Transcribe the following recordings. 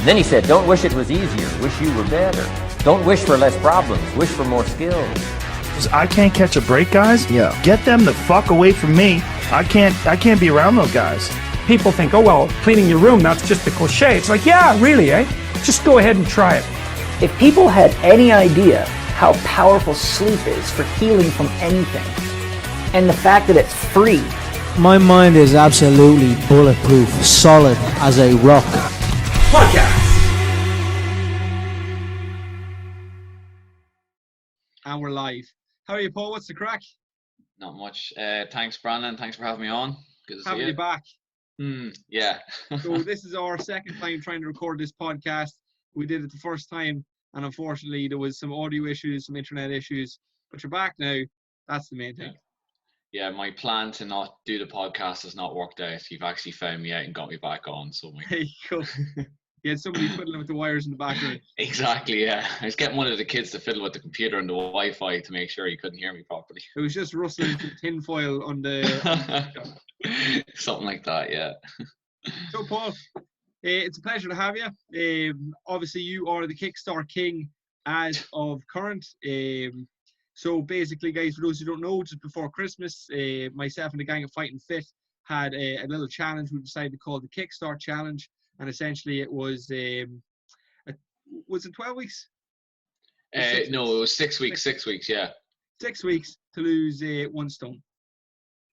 And then he said, don't wish it was easier, wish you were better. Don't wish for less problems, wish for more skills. I can't catch a break, guys. Yeah. Get them the fuck away from me. I can't be around those guys. People think, oh, well, cleaning your room, that's just a cliche. It's like, yeah, really, eh? Just go ahead and try it. If people had any idea how powerful sleep is for healing from anything, and the fact that it's free. My mind is absolutely bulletproof, solid as a rock. Podcast. And we're live. How are you, Paul? What's the crack? Not much. Thanks, Brandon. Thanks for having me on. Good to see you. Having you back. Yeah. So this is our second time trying to record this podcast. We did it the first time, and unfortunately there was some audio issues, some internet issues. But you're back now. That's the main thing. Yeah, my plan to not do the podcast has not worked out. You've actually found me out and got me back on. So Hey, cool. You had somebody fiddling with the wires in the background. Exactly, yeah. I was getting one of the kids to fiddle with the computer and the Wi-Fi to make sure he couldn't hear me properly. It was just rustling some tin foil on the... Something like that, yeah. So, Paul, it's a pleasure to have you. Obviously, you are the Kickstarter king as of current. So, basically, guys, for those who don't know, just before Christmas, myself and the gang of Fighting Fit had a little challenge we decided to call the Kickstarter Challenge. And essentially, it was, was it 12 weeks? No, it was 6 weeks. 6 weeks, yeah. 6 weeks to lose 1 stone.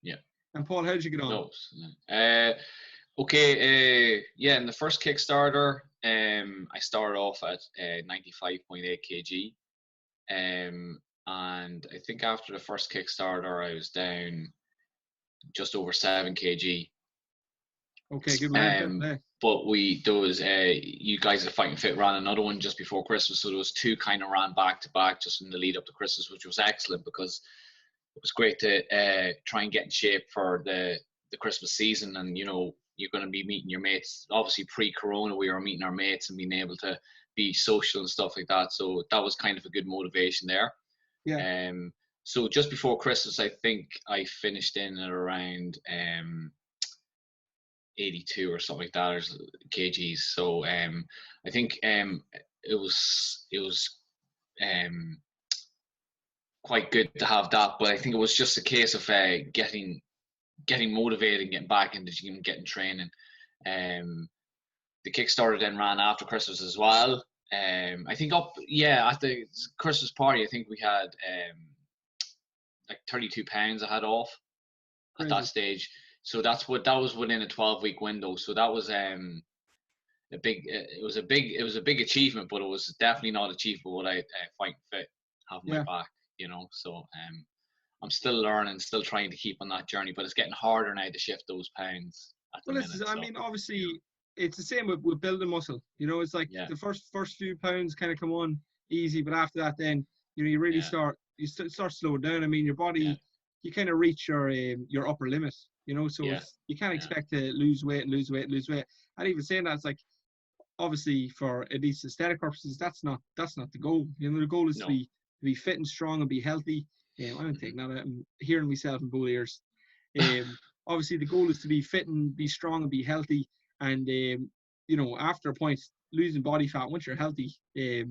Yeah. And Paul, how did you get on? No. Okay. Yeah, in the first Kickstarter, I started off at 95.8 kg. And I think after the first Kickstarter, I was down just over 7 kg. Okay, good man. But there was you guys at Fighting Fit ran another one just before Christmas, so there was 2 kind of ran back to back just in the lead up to Christmas, which was excellent because it was great to try and get in shape for the Christmas season. And you know, you're going to be meeting your mates. Obviously, pre-corona, we were meeting our mates and being able to be social and stuff like that. So that was kind of a good motivation there. Yeah. So just before Christmas, I think I finished in at around 82 or something like that, or kgs. So I think it was quite good to have that, but I think it was just a case of getting motivated and getting back into the gym, getting training. The Kickstarter then ran after Christmas as well. I think at the Christmas party, I think we had like 32 pounds I had off at that stage. So that was within a 12-week window. So that was it was a big achievement, but it was definitely not achievable without Fighting Fit having my back, you know. So I'm still learning, still trying to keep on that journey, but it's getting harder now to shift those pounds at the minute. I mean, obviously it's the same with building muscle. You know, it's like the first few pounds kind of come on easy, but after that, then you know you really start slowing down. I mean, your body you kind of reach your upper limit. You know, so you can't expect to lose weight. And even saying that, it's like obviously for at least aesthetic purposes, that's not the goal. You know, the goal is to be fit and strong and be healthy. I'm taking that out. I'm hearing myself in both ears. Obviously, the goal is to be fit and be strong and be healthy. And you know, after a point, losing body fat once you're healthy, you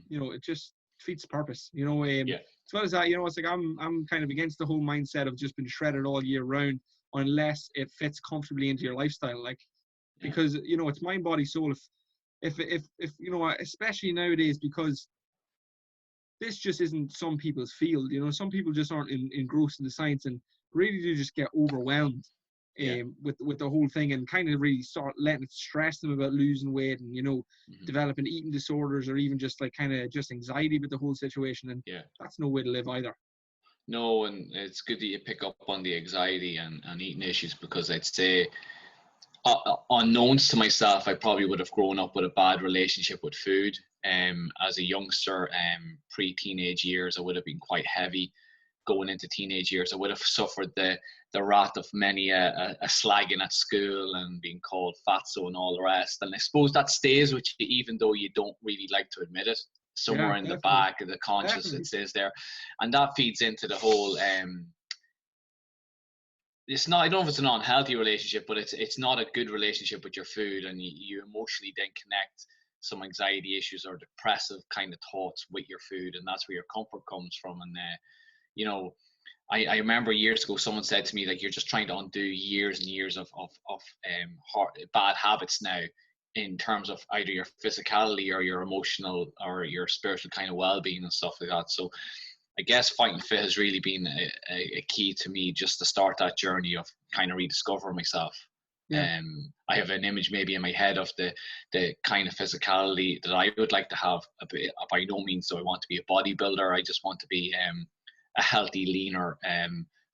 know, it just defeats the purpose. You know, as well as that, you know, it's like I'm kind of against the whole mindset of just being shredded all year round, unless it fits comfortably into your lifestyle, like because you know it's mind, body, soul. If you know, especially nowadays, because this just isn't some people's field. You know, some people just aren't engrossed in the science and really do just get overwhelmed with the whole thing and kind of really start letting it stress them about losing weight and, you know, developing eating disorders or even just like kind of just anxiety with the whole situation. And that's no way to live either. No, and it's good that you pick up on the anxiety and eating issues, because I'd say, unknowns to myself, I probably would have grown up with a bad relationship with food. As a youngster, pre-teenage years, I would have been quite heavy. Going into teenage years, I would have suffered the wrath of many a slagging at school and being called fatso and all the rest. And I suppose that stays with you, even though you don't really like to admit it. Somewhere in the back of the conscious, it says there, and that feeds into the whole. It's not. I don't know if it's an unhealthy relationship, but it's not a good relationship with your food, and you emotionally then connect some anxiety issues or depressive kind of thoughts with your food, and that's where your comfort comes from. And you know, I remember years ago someone said to me, like, you're just trying to undo years and years of bad habits now, in terms of either your physicality or your emotional or your spiritual kind of well-being and stuff like that. So I guess Fighting Fit has really been a key to me, just to start that journey of kind of rediscovering myself. Yeah. I have an image maybe in my head of the kind of physicality that I would like to have. By no means do I want to be a bodybuilder. I just want to be a healthy, leaner,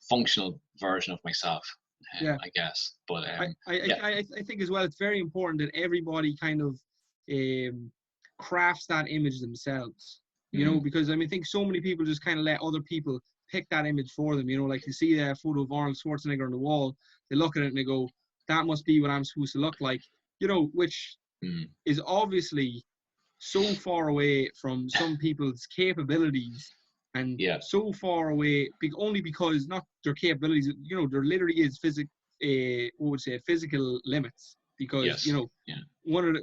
functional version of myself. I guess. But I think as well, it's very important that everybody kind of crafts that image themselves. You know, because I mean, I think so many people just kind of let other people pick that image for them. You know, like you see a photo of Arnold Schwarzenegger on the wall, they look at it and they go, that must be what I'm supposed to look like. You know, which is obviously so far away from some people's capabilities, and so far away only because not their capabilities. You know, there literally is physical limits, because you know, one of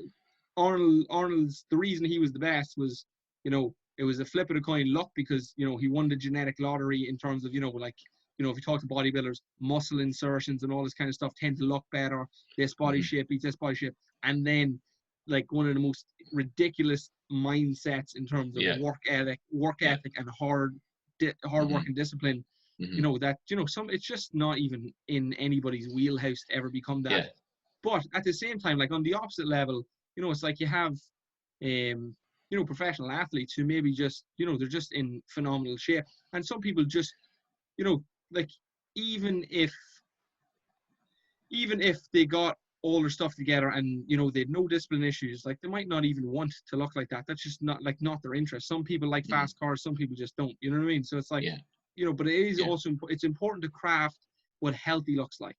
Arnold's, the reason he was the best was, you know, it was a flip of the coin luck, because, you know, he won the genetic lottery in terms of, you know, like, you know, if you talk to bodybuilders, muscle insertions and all this kind of stuff tend to look better. This body shape beats this body shape. And then, like, one of the most ridiculous mindsets in terms of work ethic and hard work and discipline, you know, that, you know, it's just not even in anybody's wheelhouse to ever become that. But at the same time, like, on the opposite level, you know, it's like you have, you know, professional athletes who maybe just, you know, they're just in phenomenal shape. And some people just, you know, like, even if they got all their stuff together and, you know, they had no discipline issues, like, they might not even want to look like that. That's just not their interest. Some people like fast cars, some people just don't, you know what I mean? So it's like, you know, but it is also, it's important to craft what healthy looks like.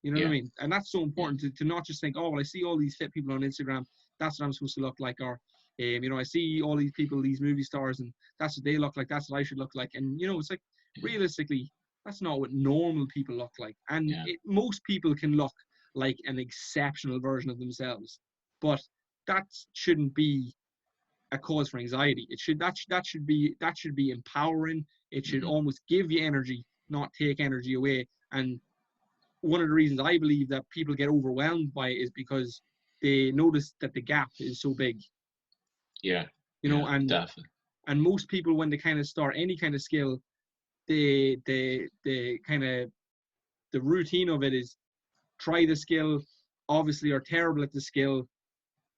You know what I mean? And that's so important to not just think, oh, well, I see all these fit people on Instagram, that's what I'm supposed to look like. Or, you know, I see all these people, these movie stars, and that's what they look like, that's what I should look like. And, you know, it's like, realistically, that's not what normal people look like. And most people can look like an exceptional version of themselves. But that shouldn't be a cause for anxiety. That should be empowering. It should almost give you energy, not take energy away. And one of the reasons I believe that people get overwhelmed by it is because they notice that the gap is so big. You know, and definitely. And most people, when they kind of start any kind of skill, they kind of, the routine of it is try the skill, obviously are terrible at the skill,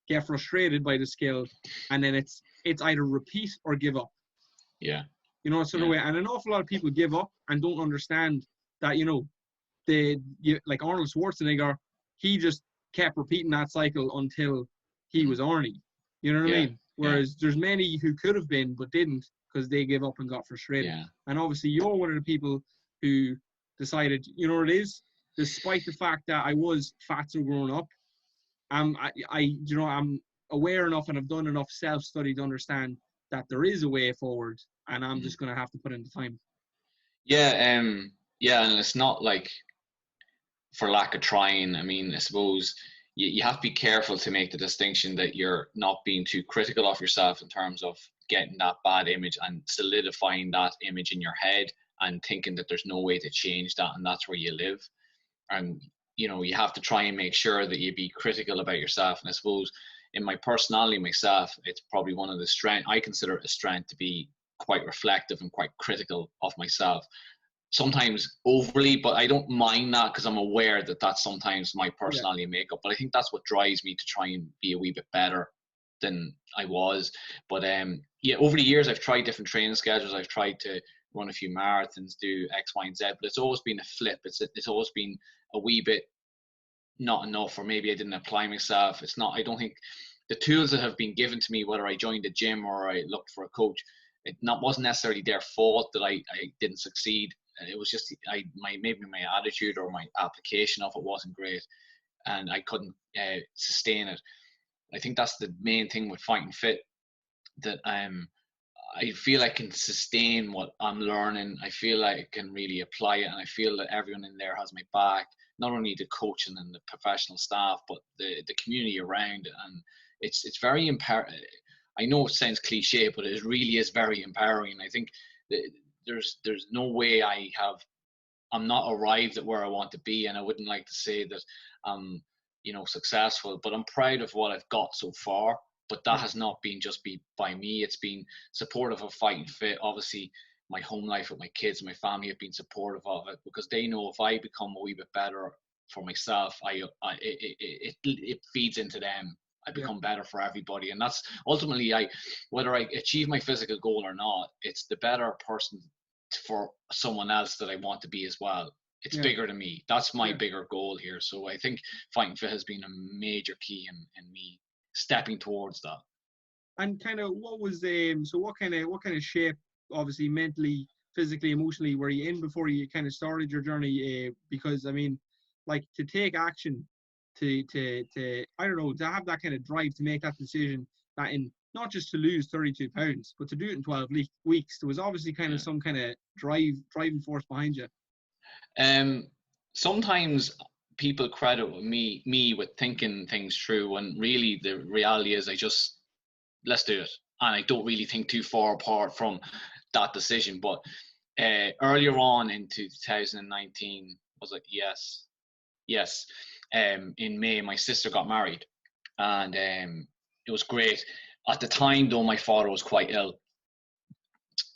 get frustrated by the skill, and then it's either repeat or give up. You know, sort of way. And an awful lot of people give up and don't understand that, you know, like Arnold Schwarzenegger, he just kept repeating that cycle until he was Arnie. You know what I mean? Whereas there's many who could have been but didn't, because they gave up and got frustrated. And obviously you're one of the people who decided, you know what it is, despite the fact that I was fatso growing up, I'm aware enough and I've done enough self-study to understand that there is a way forward, and I'm just going to have to put in the time. And it's not like for lack of trying. I mean, I suppose you have to be careful to make the distinction that you're not being too critical of yourself in terms of getting that bad image and solidifying that image in your head and thinking that there's no way to change that, and that's where you live. And, you know, you have to try and make sure that you be critical about yourself. And I suppose in my personality myself, it's probably one of the strength, I consider it a strength, to be quite reflective and quite critical of myself. Sometimes overly, but I don't mind that, because I'm aware that that's sometimes my personality and makeup. But I think that's what drives me to try and be a wee bit better than I was. But over the years, I've tried different training schedules. I've tried to run a few marathons, do X, Y, and Z, but it's always been a flip. It's always been a wee bit not enough, or maybe I didn't apply myself. It's not, I don't think the tools that have been given to me, whether I joined a gym or I looked for a coach, wasn't necessarily their fault that I didn't succeed. It was just maybe my attitude or my application of it wasn't great, and I couldn't sustain it. I think that's the main thing with Fighting Fit, that I feel I can sustain what I'm learning. I feel like I can really apply it, and I feel that everyone in there has my back, not only the coaching and the professional staff, but the community around it. And, it's very empowering. I know it sounds cliche, but it really is very empowering. I think that there's no way I'm not arrived at where I want to be, and I wouldn't like to say that I'm, successful, but I'm proud of what I've got so far. But that has not been just by me. It's been supportive of Fighting Fit. Obviously, my home life with my kids, my family have been supportive of it, because they know if I become a wee bit better for myself, it feeds into them. I become better for everybody, and that's ultimately whether I achieve my physical goal or not, it's the better person for someone else that I want to be as well. It's bigger than me. That's my bigger goal here. So I think Fighting Fit has been a major key in me stepping towards that. And kind of what was so what kind of shape, obviously mentally, physically, emotionally, were you in before you kind of started your journey? Because I mean, like, to take action, to I don't know, to have that kind of drive to make that decision, that in not just to lose 32 pounds, but to do it in 12 weeks, there was obviously kind of some kind of driving force behind you. Sometimes people credit me with thinking things through, when really the reality is let's do it, and I don't really think too far apart from that decision. But earlier on into 2019, I was like, yes. In May, my sister got married, and it was great. At the time, though, my father was quite ill,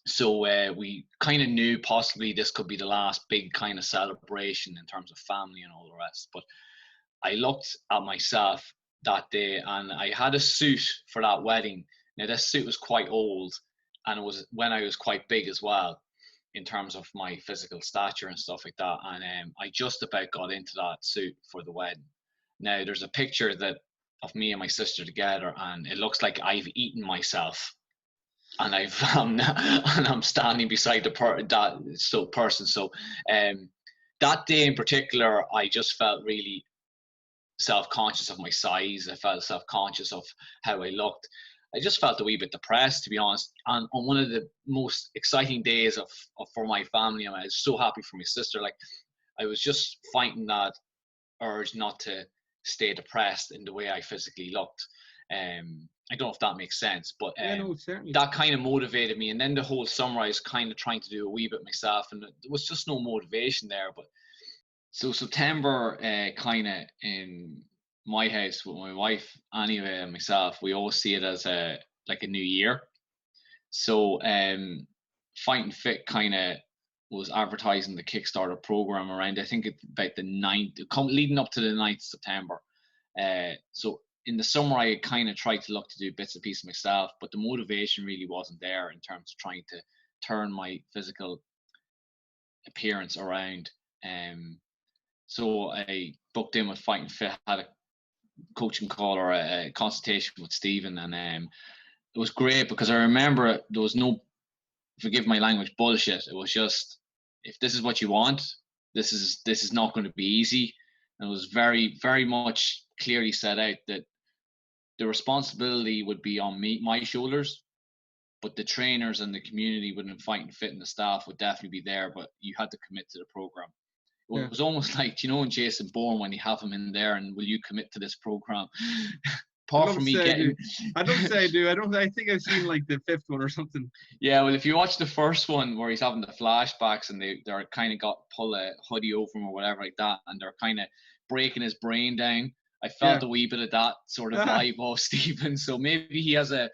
so we kind of knew possibly this could be the last big kind of celebration in terms of family and all the rest. But I looked at myself that day, and I had a suit for that wedding. Now, this suit was quite old, and it was when I was quite big as well, in terms of my physical stature and stuff like that. And I just about got into that suit for the wedding. Now, there's a picture of me and my sister together, and it looks like I've eaten myself, and I'm standing beside that person. So that day in particular, I just felt really self-conscious of my size. I felt self-conscious of how I looked. I just felt a wee bit depressed, to be honest. And on one of the most exciting days for my family, and I was so happy for my sister. Like, I was just fighting that urge not to stay depressed in the way I physically looked. I don't know if that makes sense, but that kind of motivated me. And then the whole summer, I was kind of trying to do a wee bit myself, and there was just no motivation there. But so September, kind of in my house with my wife, anyway, and myself, we always see it as a new year. So Fighting Fit kind of was advertising the Kickstarter program around, I think it's about the 9th, leading up to the 9th of September. So in the summer, I kind of tried to look to do bits and pieces myself, but the motivation really wasn't there in terms of trying to turn my physical appearance around. So I booked in with Fighting Fit, had a coaching call or a consultation with Stephen, and it was great, because I remember there was no, forgive my language, bullshit. It was just, if this is what you want, this is not going to be easy. And it was very, very much clearly set out that the responsibility would be on my shoulders, but the trainers and the community within Fighting Fit and the staff would definitely be there, but you had to commit to the program. It was almost like, in Jason Bourne, when you have him in there and will you commit to this program? Apart from me getting... I don't say I do. I think I've seen like the 5th one or something. Yeah, well, if you watch the first one where he's having the flashbacks and they're kind of pull a hoodie over him or whatever like that, and they're kind of breaking his brain down, I felt a wee bit of that sort of vibe off Stephen. So maybe he has a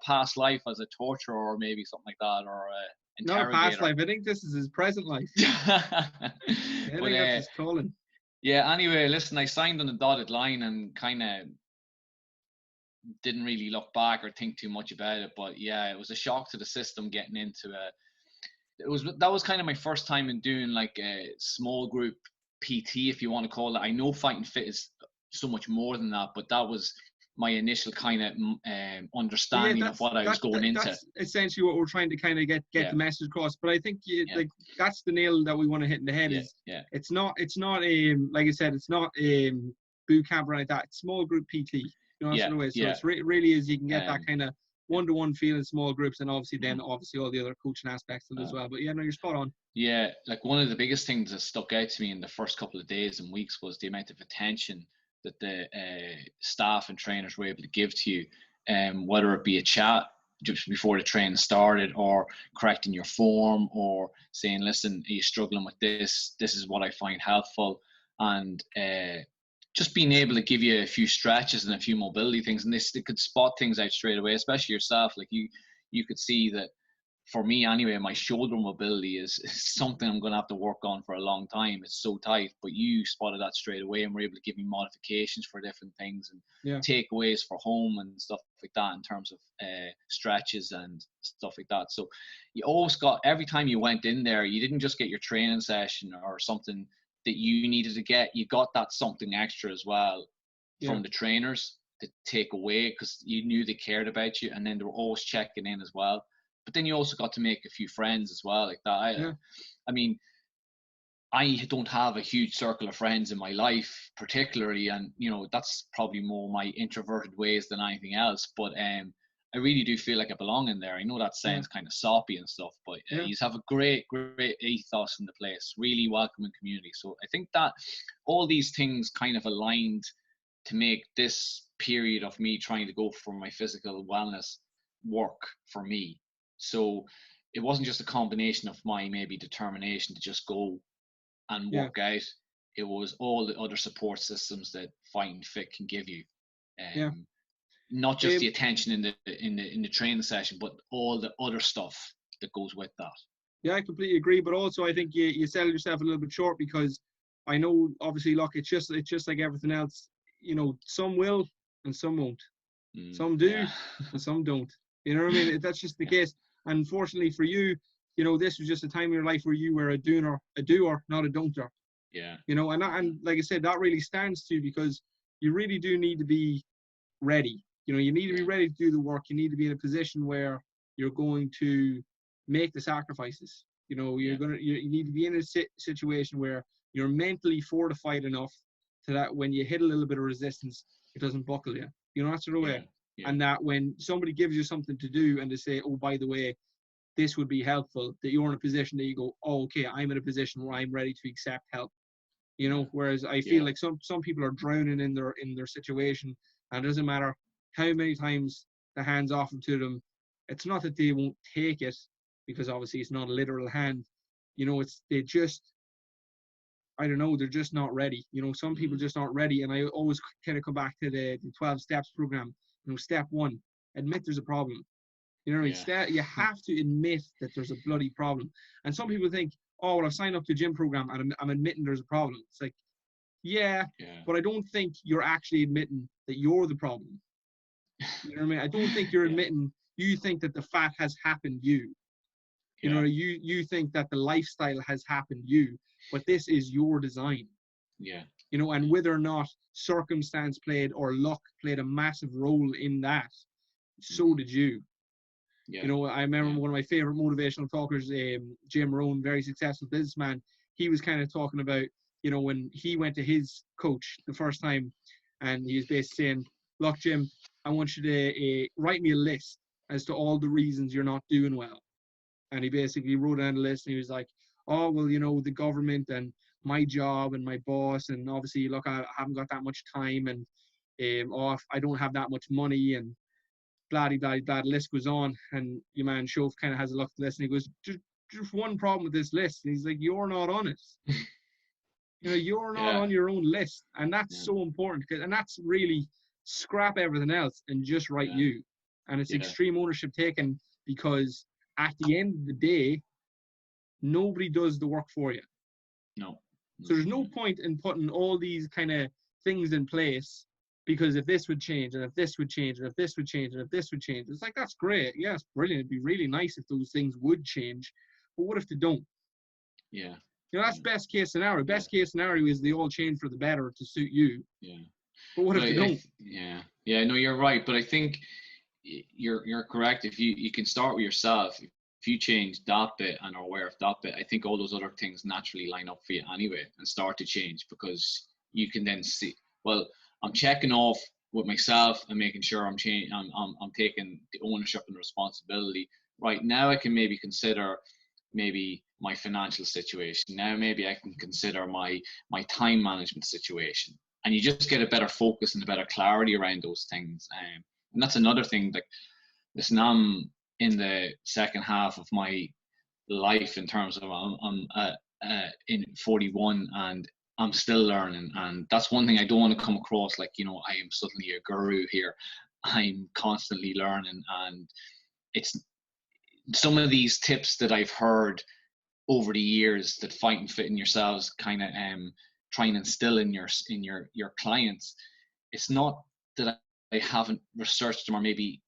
past life as a torturer, or maybe something like that, or not a past life. I think this is his present life. I think that's his calling. Yeah, anyway, listen, I signed on the dotted line and kind of didn't really look back or think too much about it. But yeah, it was a shock to the system getting into that was kind of my first time in doing like a small group PT, if you want to call it. I know Fighting Fit is so much more than that, but that was my initial kind of understanding of what I was going into. That's essentially what we're trying to kind of get the message across. But I think like that's the nail that we want to hit in the head. It's not like I said, it's not boot camp or anything like that. It's small group PT. So it really is, you can get that kind of one-to-one feel in small groups, and obviously all the other coaching aspects of it as well. But you're spot on. Yeah, like one of the biggest things that stuck out to me in the first couple of days and weeks was the amount of attention that the staff and trainers were able to give to you, whether it be a chat just before the training started, or correcting your form, or saying, listen, are you struggling with this? This is what I find helpful. And just being able to give you a few stretches and a few mobility things, and they could spot things out straight away, especially yourself. Like you could see that, for me anyway, my shoulder mobility is something I'm going to have to work on for a long time. It's so tight, but you spotted that straight away and were able to give me modifications for different things and takeaways for home and stuff like that, in terms of stretches and stuff like that. So you always got, every time you went in there, you didn't just get your training session or something that you needed to get, you got that something extra as well from the trainers to take away, because you knew they cared about you, and then they were always checking in as well. But then you also got to make a few friends as well, like that. I mean, I don't have a huge circle of friends in my life particularly, and you know, that's probably more my introverted ways than anything else. But I really do feel like I belong in there. I know that sounds kind of soppy and stuff, but you have a great ethos in the place, really welcoming community. So I think that all these things kind of aligned to make this period of me trying to go for my physical wellness work for me. So it wasn't just a combination of my maybe determination to just go and work out. It was all the other support systems that Fight and Fit can give you. Not just the attention in the training session, but all the other stuff that goes with that. Yeah, I completely agree. But also, I think you sell yourself a little bit short, because I know, obviously, look, it's just like everything else. You know, some will and some won't. Some do and some don't. You know what I mean? That's just the case. Unfortunately for you, you know, this was just a time in your life where you were a doer, not a don'ter. Yeah. You know, and like I said, that really stands to you, because you really do need to be ready. You know, you need to be ready to do the work. You need to be in a position where you're going to make the sacrifices. You know, you need to be in a situation where you're mentally fortified enough to that when you hit a little bit of resistance, it doesn't buckle you. You know, that sort of way. And that when somebody gives you something to do and they say, oh, by the way, this would be helpful, that you're in a position that you go, oh, okay, I'm in a position where I'm ready to accept help. You know, whereas I feel like some people are drowning in their situation, and it doesn't matter how many times the hand's offered to them. It's not that they won't take it, because obviously it's not a literal hand. You know, they're just not ready. You know, some people just aren't ready. And I always kind of come back to the 12 steps program. You know, step one, admit there's a problem. You know what I mean? You have to admit that there's a bloody problem. And some people think, oh, well, I've signed up to a gym program and I'm admitting there's a problem. It's like, but I don't think you're actually admitting that you're the problem. You know what I mean? I don't think you're admitting, you think that the fat has happened you. You know, you think that the lifestyle has happened you, but this is your design. Yeah. You know, and whether or not circumstance played or luck played a massive role in that, so did you. You know, I remember one of my favorite motivational talkers, Jim Rohn, very successful businessman, he was kind of talking about, you know, when he went to his coach the first time, and he was basically saying, look, Jim, I want you to write me a list as to all the reasons you're not doing well. And he basically wrote down a list, and he was like, oh, well, you know, the government and my job and my boss, and obviously, look, I haven't got that much time, and I don't have that much money, and blah, blah, blah, the list goes on. And your man Shove kind of has a look at the list, and he goes, just one problem with this list. And he's like, you're not on it. You know, you're not on your own list. And that's so important, and that's really scrap everything else and just write you. And it's extreme ownership taken, because at the end of the day, nobody does the work for you. No. So there's no point in putting all these kind of things in place, because if this would change, and if this would change, and if this would change, and if this would change, it's like, that's great. Yeah, it's brilliant. It'd be really nice if those things would change. But what if they don't? Yeah. You know, that's best case scenario. Best case scenario is they all change for the better to suit you. Yeah. But what if they don't? No, you're right. But I think you're correct. If you can start with yourself. If you change that bit and are aware of that bit, I think all those other things naturally line up for you anyway and start to change, because you can then see, well, I'm checking off with myself and making sure I'm taking the ownership and responsibility. Right now, I can maybe consider maybe my financial situation. Now maybe I can consider my time management situation. and you just get a better focus and a better clarity around those things. And that's another thing. Like, listen, I'm in the second half of my life in terms of I'm in 41, and I'm still learning. And that's one thing I don't want to come across like, I am suddenly a guru here. I'm constantly learning, and it's some of these tips that I've heard over the years that Fight and Fit in yourselves kind of try and instill in your clients. It's not that I haven't researched them or maybe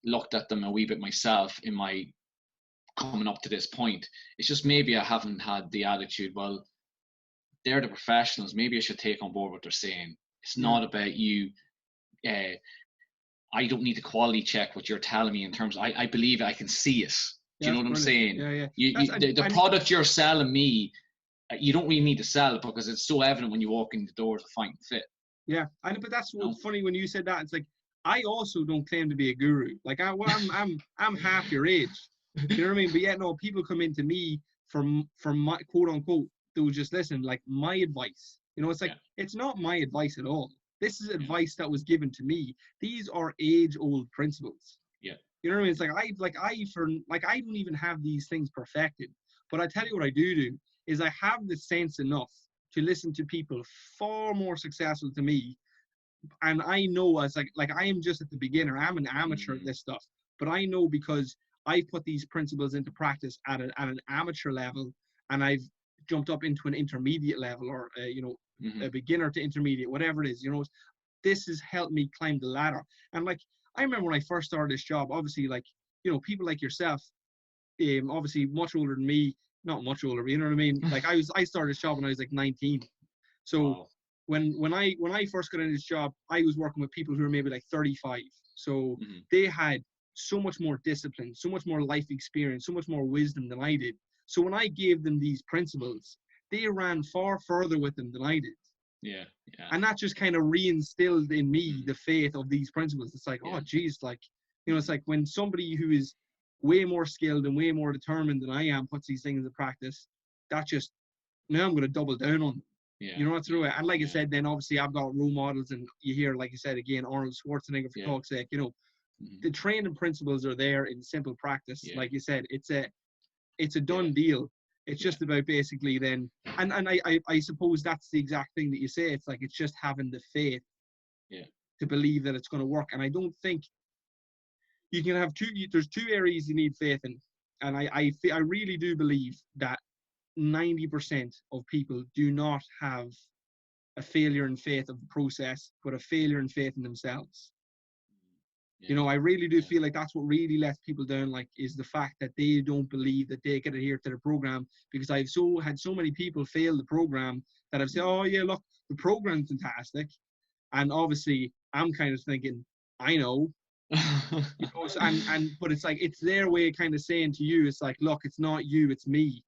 looked at them a wee bit myself in my coming up to this point. It's just maybe I haven't had the attitude, well, they're the professionals, maybe I should take on board what they're saying. It's not about you. I don't need to quality check what you're telling me in terms of, I believe it, I can see it. Do you know what I'm saying? Yeah. The product you're selling me, you don't really need to sell it because it's so evident when you walk in the doors of Fight and Fit. Yeah, but that's what's funny when you said that. It's like, I also don't claim to be a guru. Like, I'm half your age. You know what I mean? But yet, no, people come into me from my quote unquote, they'll just listen, like, my advice. It's like, It's not my advice at all. This is advice that was given to me. These are age-old principles. Yeah. You know what I mean? It's like, I don't even have these things perfected. But I tell you what I do is I have the sense enough to listen to people far more successful to me. And I know as like I am just at the beginner. I'm an amateur at this stuff. But I know because I put these principles into practice at an amateur level, and I've jumped up into an intermediate level, or a beginner to intermediate, whatever it is. This has helped me climb the ladder. And like, I remember when I first started this job, obviously, like, people like yourself, obviously much older than me, not much older, but you know what I mean? Like, I started this job when I was like 19. So when I first got into this job, I was working with people who were maybe like 35. So they had so much more discipline, so much more life experience, so much more wisdom than I did. So when I gave them these principles, they ran far further with them than I did. Yeah. And that just kind of reinstilled in me the faith of these principles. It's like, oh, geez, like, it's like when somebody who is way more skilled and way more determined than I am puts these things into practice, that just, now I'm going to double down on them. Yeah. Through it. And like I said, then obviously I've got role models, and you hear, like you said, again, Arnold Schwarzenegger, for talk's sake, the training principles are there in simple practice. Like you said, it's a done deal. It's just about basically then, and I suppose that's the exact thing that you say. It's like, it's just having the faith to believe that it's going to work. And I don't think you can have there's two areas you need faith in. And I really do believe that 90% of people do not have a failure in faith of the process, but a failure in faith in themselves. I really do feel like that's what really lets people down, like, is the fact that they don't believe that they can adhere to the program. Because I've had so many people fail the program that I've said, oh yeah, look, the program's fantastic. And obviously I'm kind of thinking, I know. But it's like, it's their way of kind of saying to you, it's like, look, it's not you, it's me.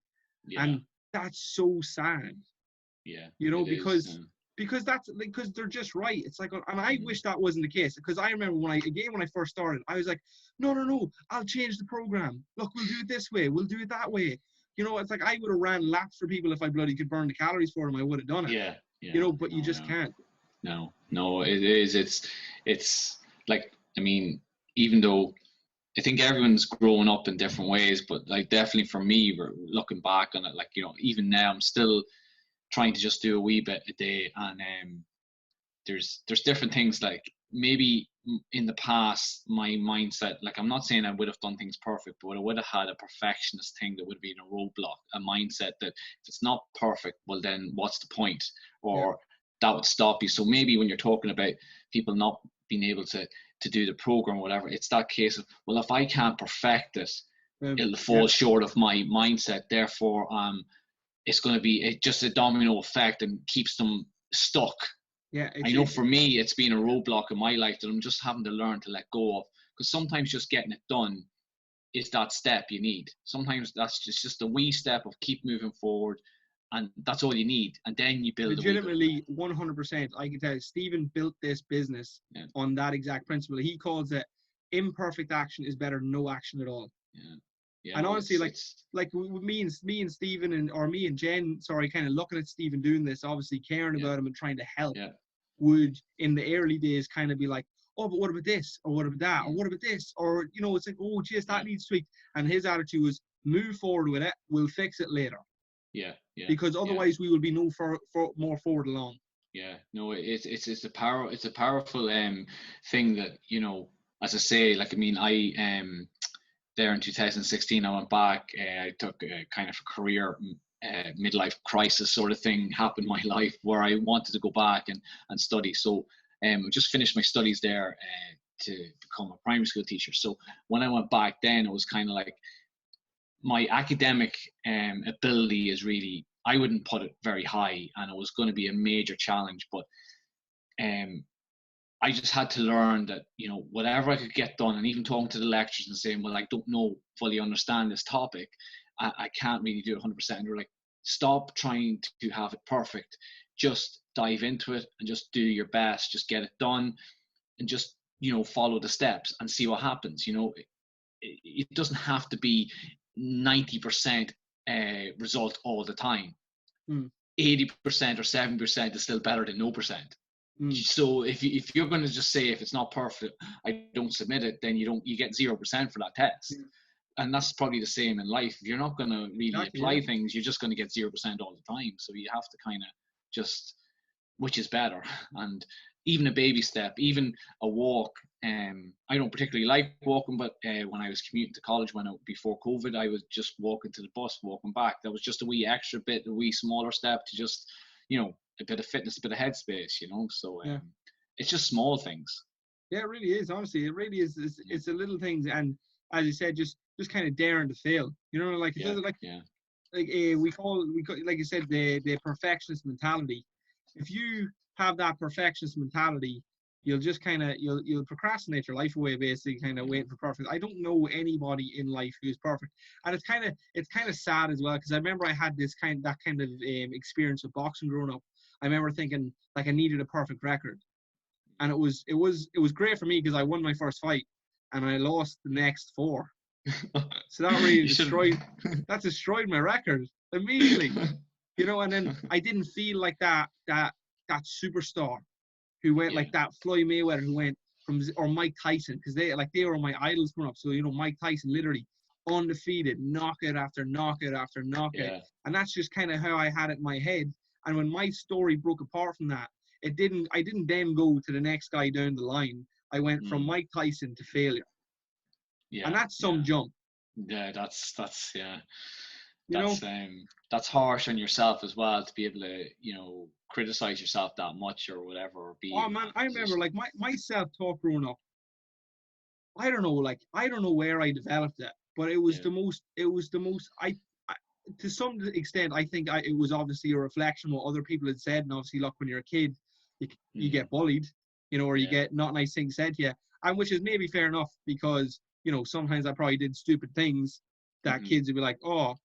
And that's so sad. Because they're just right. It's like, and I wish that wasn't the case, because I remember when I first started, I was like, no, I'll change the program. Look, we'll do it this way, we'll do it that way. It's like, I would have ran laps for people if I bloody could burn the calories for them. I would have done it. But you just can't. No, it is. It's like, I mean, even though I think everyone's growing up in different ways, but like, definitely for me, we're looking back on it, like, even now I'm still trying to just do a wee bit a day. And there's different things, like, maybe in the past, my mindset, like, I'm not saying I would have done things perfect, but I would have had a perfectionist thing that would have been a roadblock, a mindset that if it's not perfect, well, then what's the point? Or that would stop you. So maybe when you're talking about people not being able to do the program or whatever, it's that case of, well, if I can't perfect it, it'll fall short of my mindset. Therefore, it's going to be just a domino effect and keeps them stuck. I know for me, it's been a roadblock in my life that I'm just having to learn to let go of, because sometimes just getting it done is that step you need. Sometimes that's just a wee step of keep moving forward, and that's all you need. And then you build. Legitimately, 100%. I can tell you, Stephen built this business on that exact principle. He calls it imperfect action is better than no action at all. Yeah, And no, honestly, me and Stephen or me and Jen, sorry, kind of looking at Stephen doing this, obviously caring about him and trying to help, would in the early days kind of be like, oh, but what about this, or what about that, or what about this, or it's like, oh, geez, that needs tweaked. And his attitude was, move forward with it, we'll fix it later. Yeah, yeah. Because otherwise, we will be more forward along. Yeah, no, it's a powerful thing that, as I say, like, I mean, I there in 2016, I went back. I took a kind of a career midlife crisis sort of thing happened in my life where I wanted to go back and study. So just finished my studies there to become a primary school teacher. So when I went back then, it was kind of like my academic ability is really, I wouldn't put it very high, and it was going to be a major challenge. But I just had to learn that, whatever I could get done, and even talking to the lecturers and saying, well, I don't fully understand this topic, I can't really do it 100%. And they're like, stop trying to have it perfect. Just dive into it and just do your best. Just get it done and just, follow the steps and see what happens. It doesn't have to be 90% result all the time. 80% or 70% is still better than no percent. So if you're going to just say, if it's not perfect, I don't submit it, then you get 0% for that test. And that's probably the same in life. If you're not going to really apply things, you're just going to get 0% all the time. So you have to kind of just, which is better. And even a baby step, even a walk. I don't particularly like walking, but when I was commuting to college before COVID, I was just walking to the bus, walking back. That was just a wee extra bit, a wee smaller step to just, a bit of fitness, a bit of headspace, So it's just small things. Yeah, it really is. Honestly, it really is. It's the little things, and as you said, just kind of daring to fail. Like it doesn't like we call like you said, the perfectionist mentality. If you have that perfectionist mentality, you'll just kind of you'll procrastinate your life away, basically, kind of waiting for perfect. I don't know anybody in life who's perfect, and it's kind of sad as well, because I remember I had that kind of experience with boxing growing up. I remember thinking like I needed a perfect record, and it was great for me because I won my first fight and I lost the next 4. So that really destroyed my record immediately. And then I didn't feel like that superstar who went like that, Floyd Mayweather, who went or Mike Tyson, because they were my idols growing up. So Mike Tyson, literally undefeated, knockout after knockout after knockout, and that's just kind of how I had it in my head. And when my story broke apart from that, I didn't then go to the next guy down the line. I went from Mike Tyson to failure. Yeah, and that's some jump. Yeah, that's that's harsh on yourself as well, to be able to criticize yourself that much or whatever, or be. Oh man, I remember like my self-talk growing up. I don't know where I developed it, but it was the most. I to some extent, I think it was obviously a reflection of what other people had said, and obviously, look, when you're a kid, you get bullied, or you get not nice things said to you, and which is maybe fair enough, because sometimes I probably did stupid things that kids would be like, oh,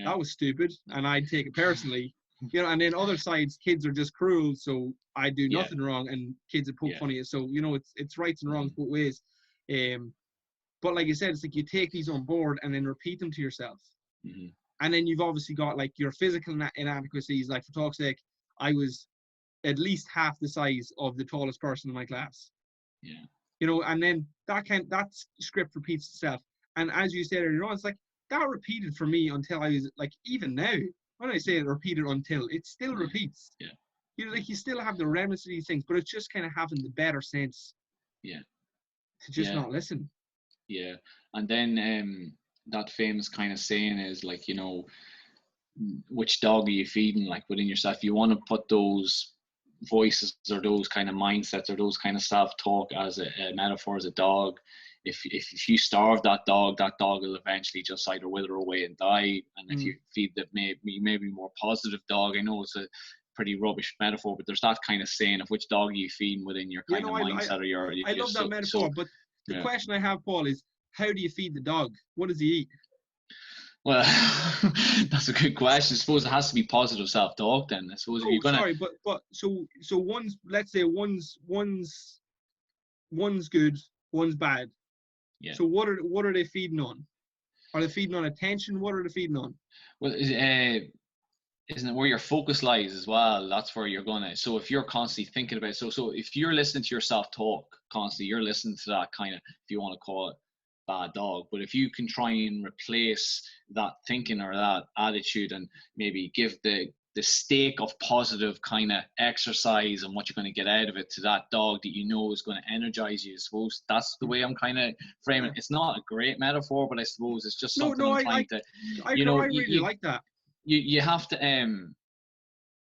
that was stupid, and I'd take it personally, and then other sides, kids are just cruel, so I do nothing wrong, and kids would poke fun at you. So it's rights and wrongs both ways. But like you said, it's like you take these on board and then repeat them to yourself. And then you've obviously got like your physical inadequacies. Like, for talk's sake, I was at least half the size of the tallest person in my class. And then that script repeats itself. And as you said earlier on, it's like that repeated for me until I was like, even now, when I say it repeated until, it still repeats. You still have the remnants of these things, but it's just kind of having the better sense. To just not listen. And then that famous kind of saying is like, which dog are you feeding, like, within yourself? You want to put those voices or those kind of mindsets or those kind of self-talk as a metaphor as a dog. If you starve that dog will eventually just either wither away and die. And if you feed that maybe more positive dog, I know it's a pretty rubbish metaphor, but there's that kind of saying of which dog are you feeding within your kind of mindset or your. I love that metaphor, but the question I have, Paul, is how do you feed the dog? What does he eat? Well, that's a good question. I suppose it has to be positive self-talk then. I suppose if you're gonna. Sorry, but so one's, let's say one's good, one's bad. So what are they feeding on? Are they feeding on attention? What are they feeding on? Well, isn't it where your focus lies as well? That's where you're gonna. So if you're constantly thinking about, so if you're listening to yourself talk constantly, you're listening to that kind of, if you want to call it bad dog. But if you can try and replace that thinking or that attitude, and maybe give the stake of positive kind of exercise and what you're going to get out of it to that dog that you know is going to energize you, I suppose that's the way I'm kind of framing it. It's not a great metaphor, but I suppose it's just something I'm trying to, you know, I really like that. You have to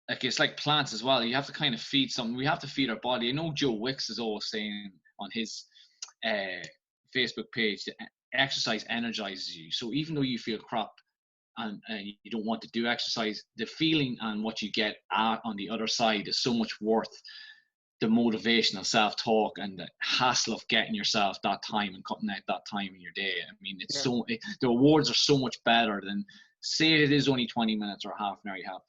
like, it's like plants as well. You have to kind of feed something. We have to feed our body. I know Joe Wicks is always saying on his Facebook page that exercise energizes you. So even though you feel crap and you don't want to do exercise, the feeling and what you get out on the other side is so much worth the motivation of self-talk and the hassle of getting yourself that time and cutting out that time in your day. I mean, it's the rewards are so much better than, say it is only 20 minutes or half an hour you have.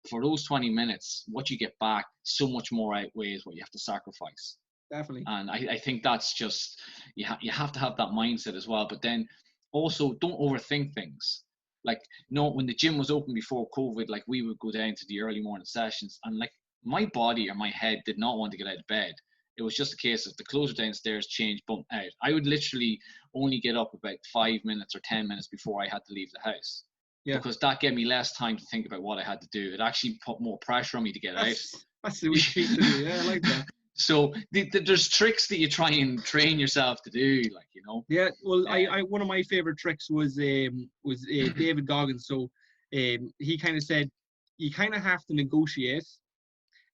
For those 20 minutes, what you get back so much more outweighs what you have to sacrifice. Definitely. And I think that's just, you have to have that mindset as well. But then also, don't overthink things. Like, when the gym was open before COVID, like, we would go down to the early morning sessions, and like, my body or my head did not want to get out of bed. It was just a case of the clothes were downstairs, change, bump out. I would literally only get up about 5 minutes or 10 minutes before I had to leave the house. Yeah. Because that gave me less time to think about what I had to do. It actually put more pressure on me to get out. That's the way to do. Yeah, I like that. So there's tricks that you try and train yourself to do, like, you know. Yeah, well, I one of my favorite tricks was David Goggins. So he kind of said you kind of have to negotiate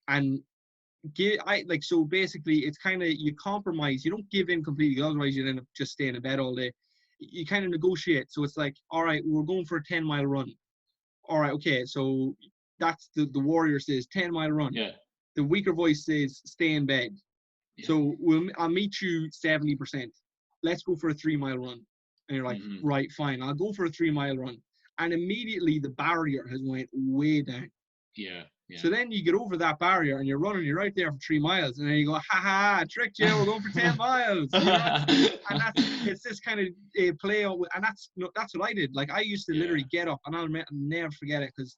and so basically it's kind of, you compromise. You don't give in completely, otherwise you'd end up just staying in bed all day. You kind of negotiate. So it's like, all right, we're going for a 10-mile run. All right, okay, so that's the warrior says 10-mile run. Yeah. The weaker voice says stay in bed. Yeah. So I'll meet you 70%. Let's go for a 3-mile run. And you're like, right, fine, I'll go for a 3-mile run. And immediately the barrier has went way down. Yeah. Yeah. So then you get over that barrier and you're running, you're right there for 3 miles, and then you go, ha, tricked you, we're going for 10 miles. You know? And it's this kind of play out, and that's what I did. Like, I used to literally get up, and I'll never forget it, because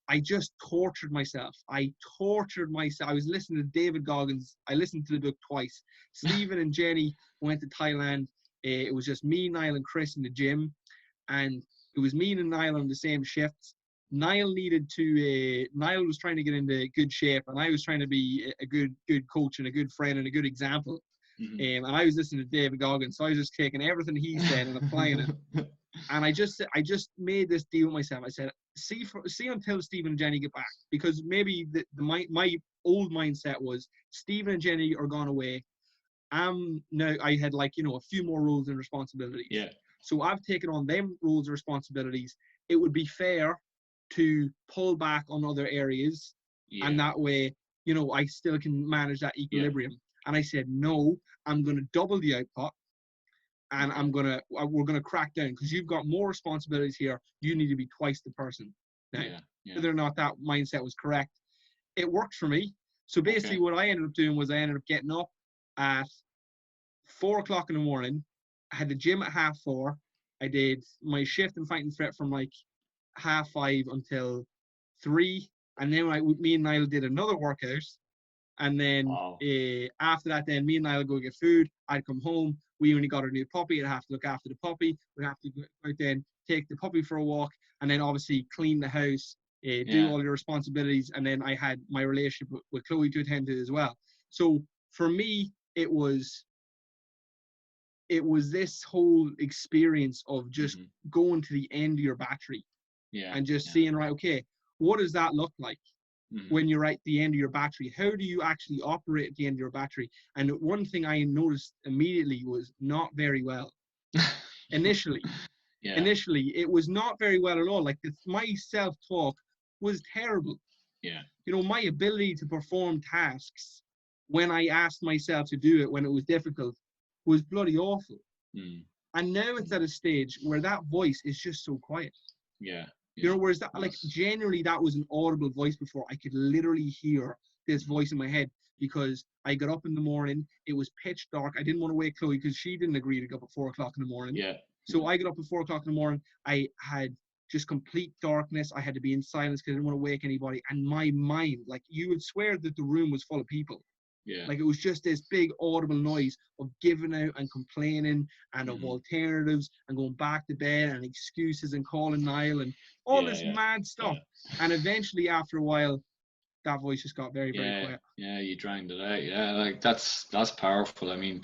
I just tortured myself. I was listening to David Goggins. I listened to the book twice. Stephen and Jenny went to Thailand. It was just me, Niall, and Chris in the gym, and it was me and Niall on the same shifts. Niall was trying to get into good shape, and I was trying to be a good coach and a good friend and a good example. And I was listening to David Goggins, so I was just taking everything he said and applying it. And I just made this deal with myself. I said, see until Stephen and Jenny get back, because maybe my old mindset was Stephen and Jenny are gone away. Now I had, like, a few more roles and responsibilities. Yeah. So I've taken on them roles and responsibilities. It would be fair to pull back on other areas, and that way, I still can manage that equilibrium. And I said, no, I'm going to double the output, and we're going to crack down, because you've got more responsibilities here. You need to be twice the person. Now, whether or not that mindset was correct, it worked for me. So basically what I ended up doing was I ended up getting up at 4 o'clock in the morning. I had the gym at 4:30. I did my shift in Fighting Threat from like 5:30 until 3, and then me and Niall did another workout, and then after that, then me and Niall go get food. I'd come home. We only got a new puppy. I'd have to look after the puppy. We'd have to go out then, take the puppy for a walk, and then obviously clean the house, do all the responsibilities, and then I had my relationship with Chloe to attend to as well. So for me, it was this whole experience of just going to the end of your battery. And just seeing, right, okay, what does that look like when you're at the end of your battery? How do you actually operate at the end of your battery? And one thing I noticed immediately was not very well. Initially, it was not very well at all. Like, my self-talk was terrible. My ability to perform tasks when I asked myself to do it when it was difficult was bloody awful. And now it's at a stage where that voice is just so quiet. Whereas that, like, generally that was an audible voice before. I could literally hear this voice in my head, because I got up in the morning. It was pitch dark. I didn't want to wake Chloe because she didn't agree to go up at 4 o'clock in the morning. So I got up at 4 o'clock in the morning. I had just complete darkness. I had to be in silence because I didn't want to wake anybody. And my mind, like, you would swear that the room was full of people. Yeah. Like, it was just this big audible noise of giving out and complaining and of alternatives and going back to bed and excuses and calling Niall and all this mad stuff. And eventually, after a while, that voice just got very, very quiet. Yeah, you drowned it out. Yeah, like that's powerful. I mean,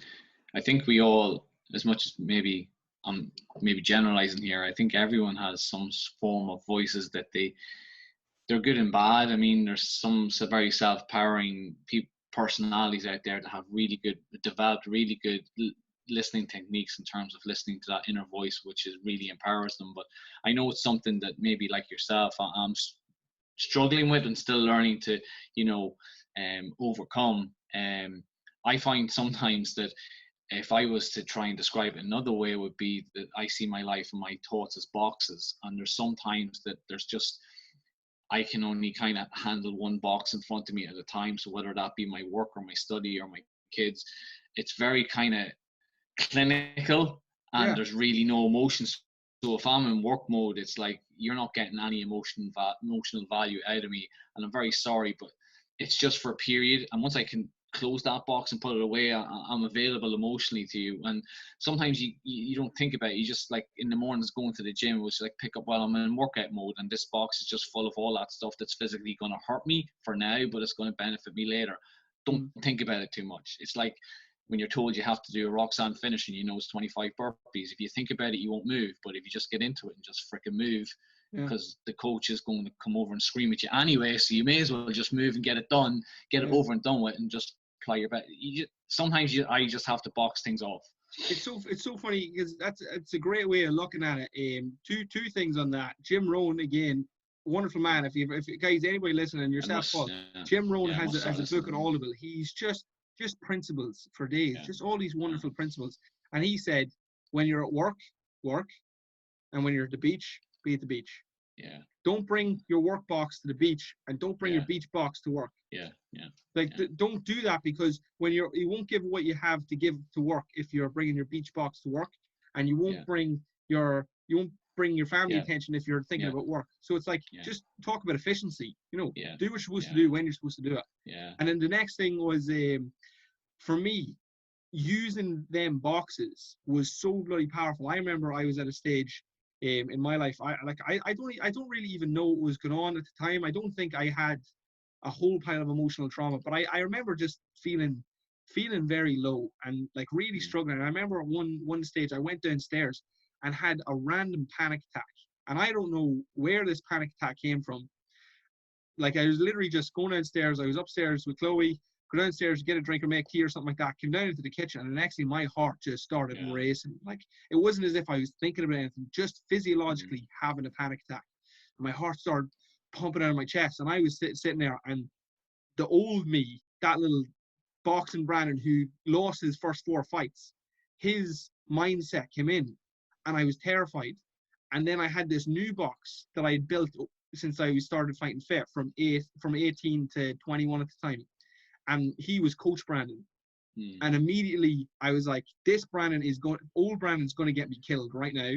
I think we all, as much as maybe I'm maybe generalizing here, I think everyone has some form of voices that they're good and bad. I mean, there's some very self-powering personalities out there that have developed really good listening techniques in terms of listening to that inner voice, which is really empowers them. But I know it's something that maybe like yourself, I'm struggling with and still learning to, overcome. I find sometimes that if I was to try and describe it another way, it would be that I see my life and my thoughts as boxes, and there's sometimes that there's just, I can only kind of handle one box in front of me at a time. So whether that be my work or my study or my kids, it's very kind of clinical, and there's really no emotions. So if I'm in work mode, it's like you're not getting any emotional value out of me, and I'm very sorry, but it's just for a period. And once I can close that box and put it away, I'm available emotionally to you. And sometimes you don't think about it. You just, like, in the mornings going to the gym, which like pick up while I'm in workout mode, and this box is just full of all that stuff that's physically going to hurt me for now, but it's going to benefit me later. Don't think about it too much. It's like when you're told you have to do a Roxanne finish and it's 25 burpees. If you think about it, you won't move. But if you just get into it and just freaking move, because the coach is going to come over and scream at you anyway, so you may as well just move and get it done, get it over and done with, and just apply your best. Sometimes I just have to box things off. It's so funny, because it's a great way of looking at it. Two things on that. Jim Rohn, again, wonderful man. If guys, anybody listening, yourself, Paul, Jim Rohn has a book on Audible. He's just principles for days, just all these wonderful principles. And he said, when you're at work, and when you're at the beach, be at the beach. Yeah. Don't bring your work box to the beach, and don't bring your beach box to work. Don't do that, because when you won't give what you have to give to work if you're bringing your beach box to work, and you won't bring your family attention if you're thinking about work. So it's like, just talk about efficiency. Do what you're supposed to do when you're supposed to do it. Yeah. And then the next thing was, for me, using them boxes was so bloody powerful. I remember I was at a stage in my life. I don't really even know what was going on at the time. I don't think I had a whole pile of emotional trauma, but I remember just feeling very low and like really struggling. And I remember at one stage I went downstairs and had a random panic attack, and I don't know where this panic attack came from. Like, I was literally just going downstairs. I was upstairs with Chloe, go downstairs, get a drink or make tea or something like that, came down into the kitchen, and next thing, my heart just started racing. Like, it wasn't as if I was thinking about anything, just physiologically having a panic attack. And my heart started pumping out of my chest, and I was sitting there, and the old me, that little boxing Brandon who lost his first 4 fights, his mindset came in, and I was terrified. And then I had this new box that I had built since I started fighting fit from 18 to 21 at the time. And he was Coach Brandon. And immediately I was like, old Brandon's going to get me killed right now.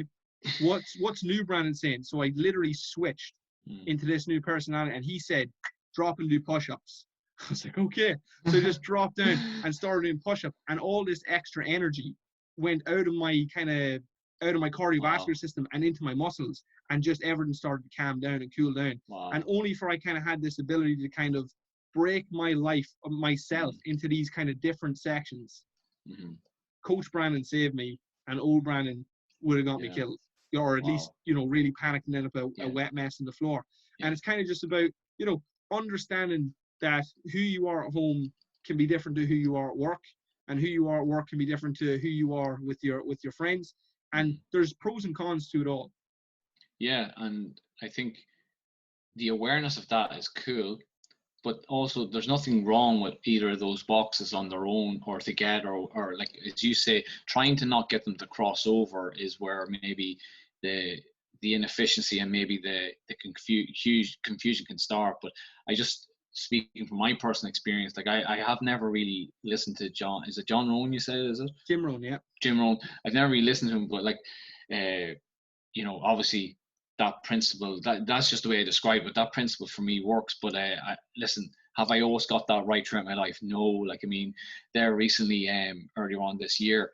What's new Brandon saying? So I literally switched into this new personality, and he said, drop and do push-ups. I was like, okay. So I just dropped down and started doing push-ups, and all this extra energy went out of my cardiovascular system and into my muscles, and just everything started to calm down and cool down. And only for I kind of had this ability to kind of break my life, myself, into these kind of different sections. Coach Brandon saved me, and old Brandon would have got me killed, or at least, really panicked and ended up a wet mess on the floor. And it's kind of just about, understanding that who you are at home can be different to who you are at work, and who you are at work can be different to who you are with your friends. And there's pros and cons to it all. Yeah, and I think the awareness of that is cool, but also there's nothing wrong with either of those boxes on their own or together, or like, as you say, trying to not get them to cross over is where maybe the inefficiency and maybe the confusion can start. But I just, speaking from my personal experience, like I have never really listened to John. Is it John Rohn you said? Is it Jim Rohn? Yeah, Jim Rohn. I've never really listened to him, but like, you know, obviously that principle, that's just the way I describe it. That principle for me works. But listen, have I always got that right throughout my life? No. Like, I mean, there recently, earlier on this year,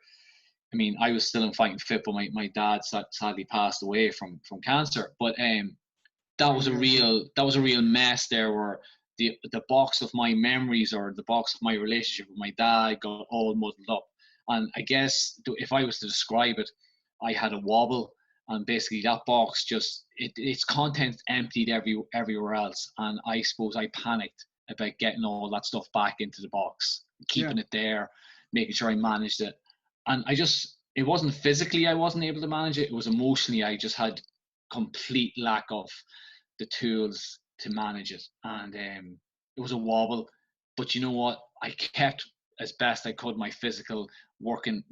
I mean, I was still in fighting fit, but my dad sadly passed away from cancer. But that was a real mess there, where the box of my memories, or the box of my relationship with my dad, got all muddled up. And I guess if I was to describe it, I had a wobble, and basically that box just its contents emptied everywhere else. And I suppose I panicked about getting all that stuff back into the box, keeping it there, making sure I managed it. And it wasn't physically I wasn't able to manage it. It was emotionally. I just had complete lack of the tools to manage it. And it was a wobble. But you know what? I kept, as best I could, my physical working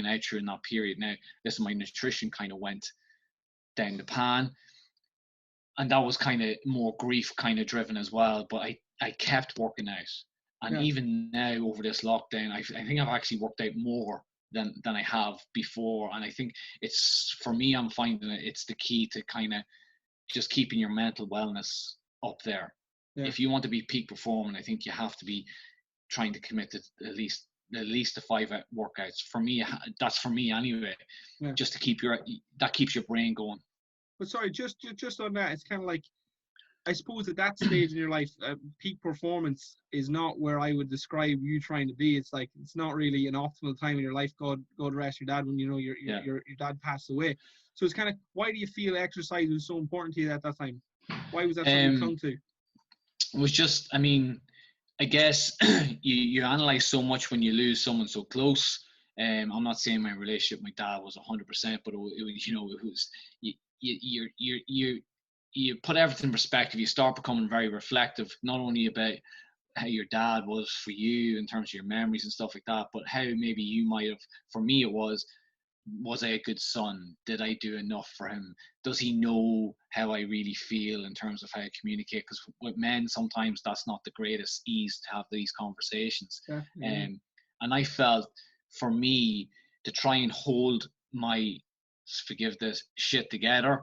out during that period. Now, listen, my nutrition kind of went down the pan. And that was kind of more grief kind of driven as well. But I kept working out. And even now, over this lockdown, I think I've actually worked out more than I have before. And I think it's, for me, I'm finding it's the key to kind of just keeping your mental wellness up there. If you want to be peak performing, I think you have to be trying to commit to at least the 5 workouts. For me, that's for me anyway, just to keeps your brain going. But sorry, just on that, it's kind of like, I suppose at that stage in your life, peak performance is not where I would describe you trying to be. It's like, it's not really an optimal time in your life. God rest your dad, when you know your dad passed away. So it's kind of, why do you feel exercise was so important to you at that time? Why was that something you clung to? It was just, I mean, I guess you analyze so much when you lose someone so close. I'm not saying my relationship with my dad was 100%, but it was, you know, it was, you put everything in perspective. You start becoming very reflective, not only about how your dad was for you in terms of your memories and stuff like that, but how maybe you might have, for me it was I a good son? Did I do enough for him? Does he know how I really feel in terms of how I communicate? Because with men, sometimes that's not the greatest ease to have these conversations. And I felt, for me, to try and hold my, forgive this, shit together,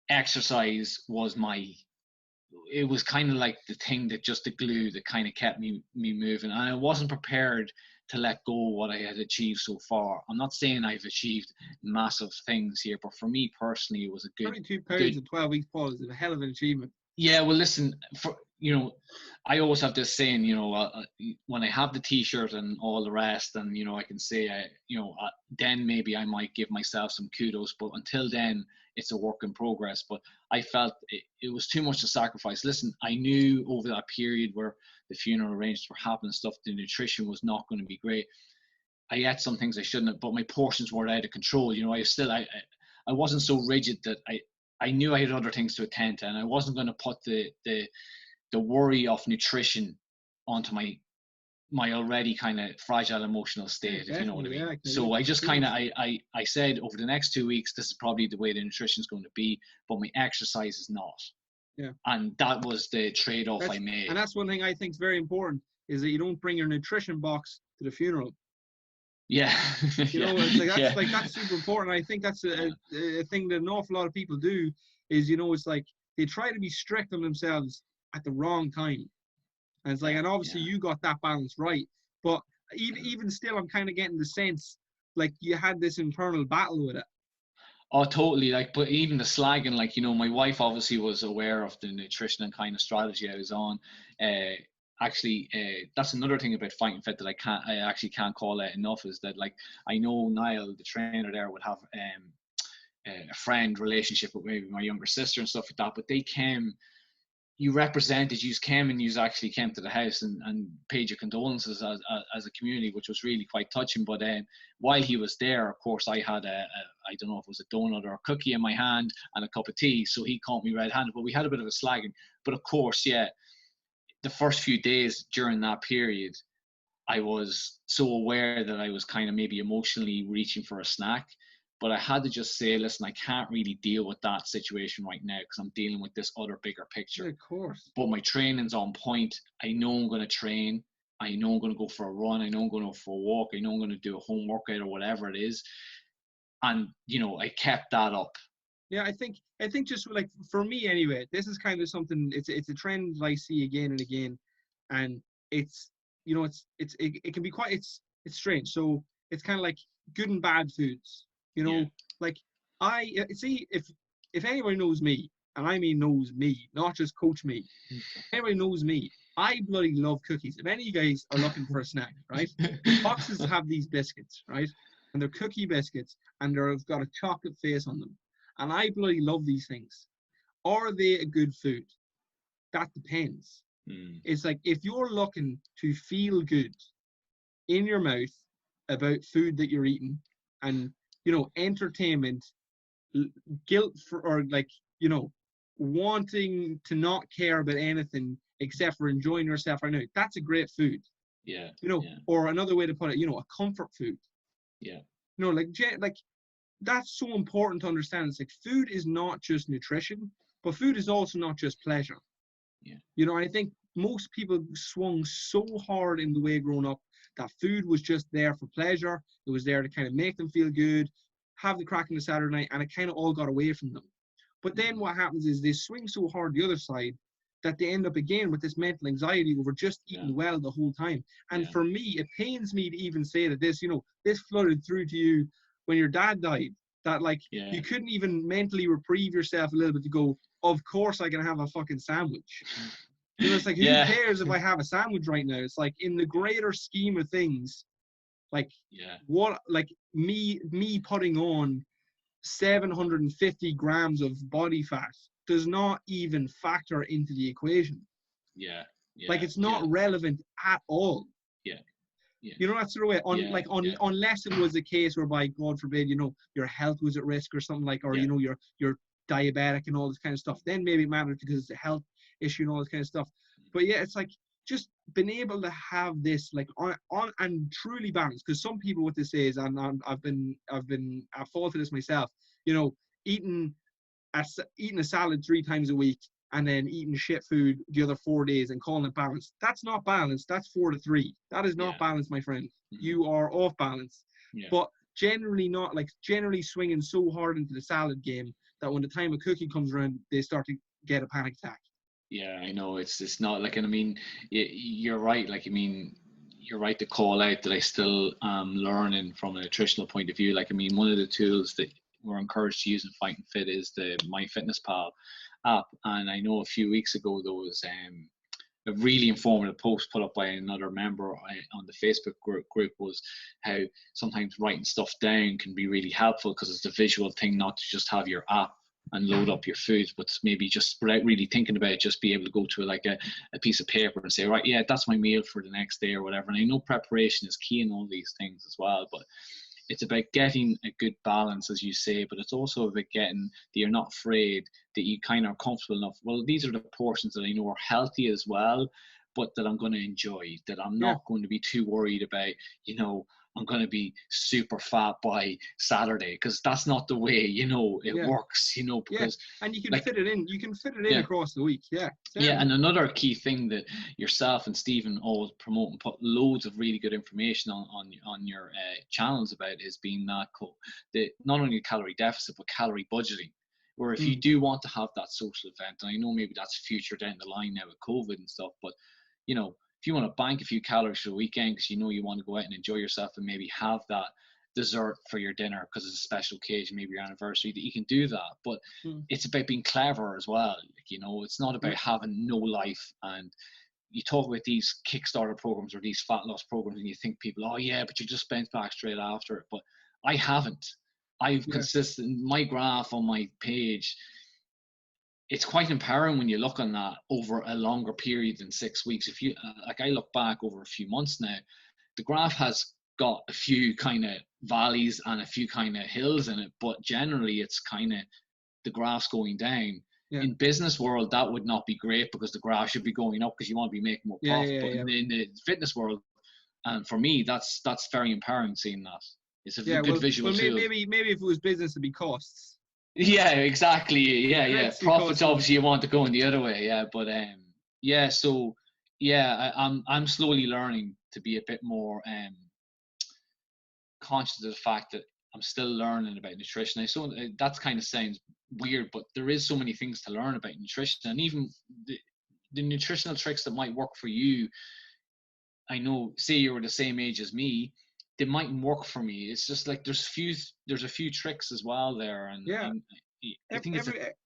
exercise was it was kind of like the thing that just the glue that kind of kept me moving. And I wasn't prepared to let go of what I had achieved so far. I'm not saying I've achieved massive things here, but for me personally, it was a good 32 pounds in 12 weeks, Paul, is a hell of an achievement. Yeah, well, listen, you know, I always have this saying, you know, when I have the T-shirt and all the rest, and you know, I can say, then maybe I might give myself some kudos. But until then, it's a work in progress. But I felt it was too much to sacrifice. Listen, I knew over that period where the funeral arrangements were happening and stuff, the nutrition was not going to be great. I ate some things I shouldn't have, but my portions were out of control. You know, I wasn't so rigid that I knew I had other things to attend to, and I wasn't going to put the worry of nutrition onto my already kind of fragile emotional state, if you know what I mean. So I just kind of, I said, over the next 2 weeks, this is probably the way the nutrition is going to be, but my exercise is not. Yeah. And that was the trade-off I made. And that's one thing I think is very important, is that you don't bring your nutrition box to the funeral. Yeah. You know, it's like, that's super important. I think that's a thing that an awful lot of people do, is, you know, it's like they try to be strict on themselves at the wrong time. And it's like, and obviously you got that balance right. But even still, I'm kind of getting the sense like you had this internal battle with it. Oh, totally. Like, but even the slagging, like, you know, my wife obviously was aware of the nutrition and kind of strategy I was on. Actually, that's another thing about fighting fit that I actually can't call out enough, is that, like, I know Niall, the trainer there, would have a friend relationship with maybe my younger sister and stuff like that, but they came, you came and you actually came to the house and paid your condolences as a community, which was really quite touching. But while he was there, of course, I had I don't know if it was a donut or a cookie in my hand and a cup of tea, so he caught me red-handed, but we had a bit of a slagging. But of course, the first few days during that period, I was so aware that I was kind of maybe emotionally reaching for a snack, but I had to just say, listen, I can't really deal with that situation right now because I'm dealing with this other bigger picture. Yeah, of course. But my training's on point. I know I'm going to train. I know I'm going to go for a run. I know I'm going to go for a walk. I know I'm going to do a home workout or whatever it is. and you know, I kept that up. Yeah, I think just like for me anyway, this is kind of something. It's a trend that I see again and again, and it's, you know, it can be quite, it's strange. So it's kind of like good and bad foods. You know, Yeah. like I see, if anybody knows me, and I mean knows me, not just coach me. Everybody knows me. I bloody love cookies. If any of you guys are looking for a snack, right? Boxes have these biscuits, right? And they're cookie biscuits, and they've got a chocolate face on them. And I bloody love these things. Are they a good food? That depends. It's like, if you're looking to feel good in your mouth about food that you're eating, and, you know, entertainment, guilt for, or like, you know, wanting to not care about anything except for enjoying yourself right now, that's a great food. Yeah. You know, or another way to put it, you know, a comfort food. Yeah. You know, like that's so important to understand. It's like, food is not just nutrition, but food is also not just pleasure. Yeah. You know, I think most people swung so hard in the way growing up that food was just there for pleasure. It was there to kind of make them feel good, have the crack on the Saturday night, and it kind of all got away from them. But then what happens is they swing so hard the other side that they end up again with this mental anxiety over just eating well the whole time. And for me, it pains me to even say that this, you know, this flooded through to you when your dad died, that like you couldn't even mentally reprieve yourself a little bit to go, of course I can have a fucking sandwich. You know, it's like, who cares if I have a sandwich right now? It's like, in the greater scheme of things, like what, like me putting on 750 grams of body fat does not even factor into the equation. Like, it's not relevant at all. You know, that's the way, unless it was a case whereby, God forbid, you know, your health was at risk or something like, or you know, you're diabetic and all this kind of stuff, then maybe it matters because it's a health issue and all this kind of stuff. But yeah, it's like, just been able to have this like on and truly balanced, because some people, what they say is, and I've fallen for this myself, you know, eating a salad 3 times a week and then eating shit food the other 4 days and calling it balanced. That's not balanced. That's 4 to 3. That is not balanced, my friend. You are off balance. But generally swinging so hard into the salad game that when the time a cookie comes around, they start to get a panic attack. Yeah, I know. It's not like, and I mean, you're right. Like, I mean, you're right to call out that I still am learning from a nutritional point of view. Like, I mean, one of the tools that we're encouraged to use in Fight and Fit is the MyFitnessPal app. And I know a few weeks ago there was a really informative post put up by another member on the Facebook group was how sometimes writing stuff down can be really helpful, because it's a visual thing, not to just have your app and load up your foods, but maybe just without really thinking about it, just be able to go to like a piece of paper and say, right, yeah, that's my meal for the next day or whatever. And I know preparation is key in all these things as well, but it's about getting a good balance, as you say, but it's also about getting that you're not afraid, that you kind of are comfortable enough. Well, these are the portions that I know are healthy as well, but that I'm going to enjoy, that I'm not going to be too worried about, you know, I'm going to be super fat by Saturday, because that's not the way, you know, it works, you know, because and you can fit it in. You can fit it in across the week. And another key thing that yourself and Stephen always promote and put loads of really good information on your channels about is being that not only calorie deficit but calorie budgeting. Where if you do want to have that social event, and I know maybe that's future down the line now with COVID and stuff, but you know, if you want to bank a few calories for the weekend because you know you want to go out and enjoy yourself and maybe have that dessert for your dinner because it's a special occasion, maybe your anniversary, that you can do that. But it's about being clever as well. Like, you know, it's not about having no life. And you talk about these Kickstarter programs or these fat loss programs and you think people, oh yeah, but you just bounce back straight after it. But I haven't. I've consistent, my graph on my page, it's quite empowering when you look on that over a longer period than 6 weeks. If you, like I look back over a few months now, the graph has got a few kind of valleys and a few kind of hills in it, but generally it's kind of, the graph's going down. In business world, that would not be great because the graph should be going up because you want to be making more profit. But in the fitness world, and for me, that's very empowering seeing that. It's a good visual tool. Maybe if it was business, it'd be costs. Yeah, exactly. Yeah. Profits obviously you want to go in the other way. Yeah, but so I'm slowly learning to be a bit more conscious of the fact that I'm still learning about nutrition. So that kind of sounds weird, but there is so many things to learn about nutrition, and even the nutritional tricks that might work for you. I know, say you were the same age as me, they mightn't work for me. It's just like there's a few tricks as well there, and I think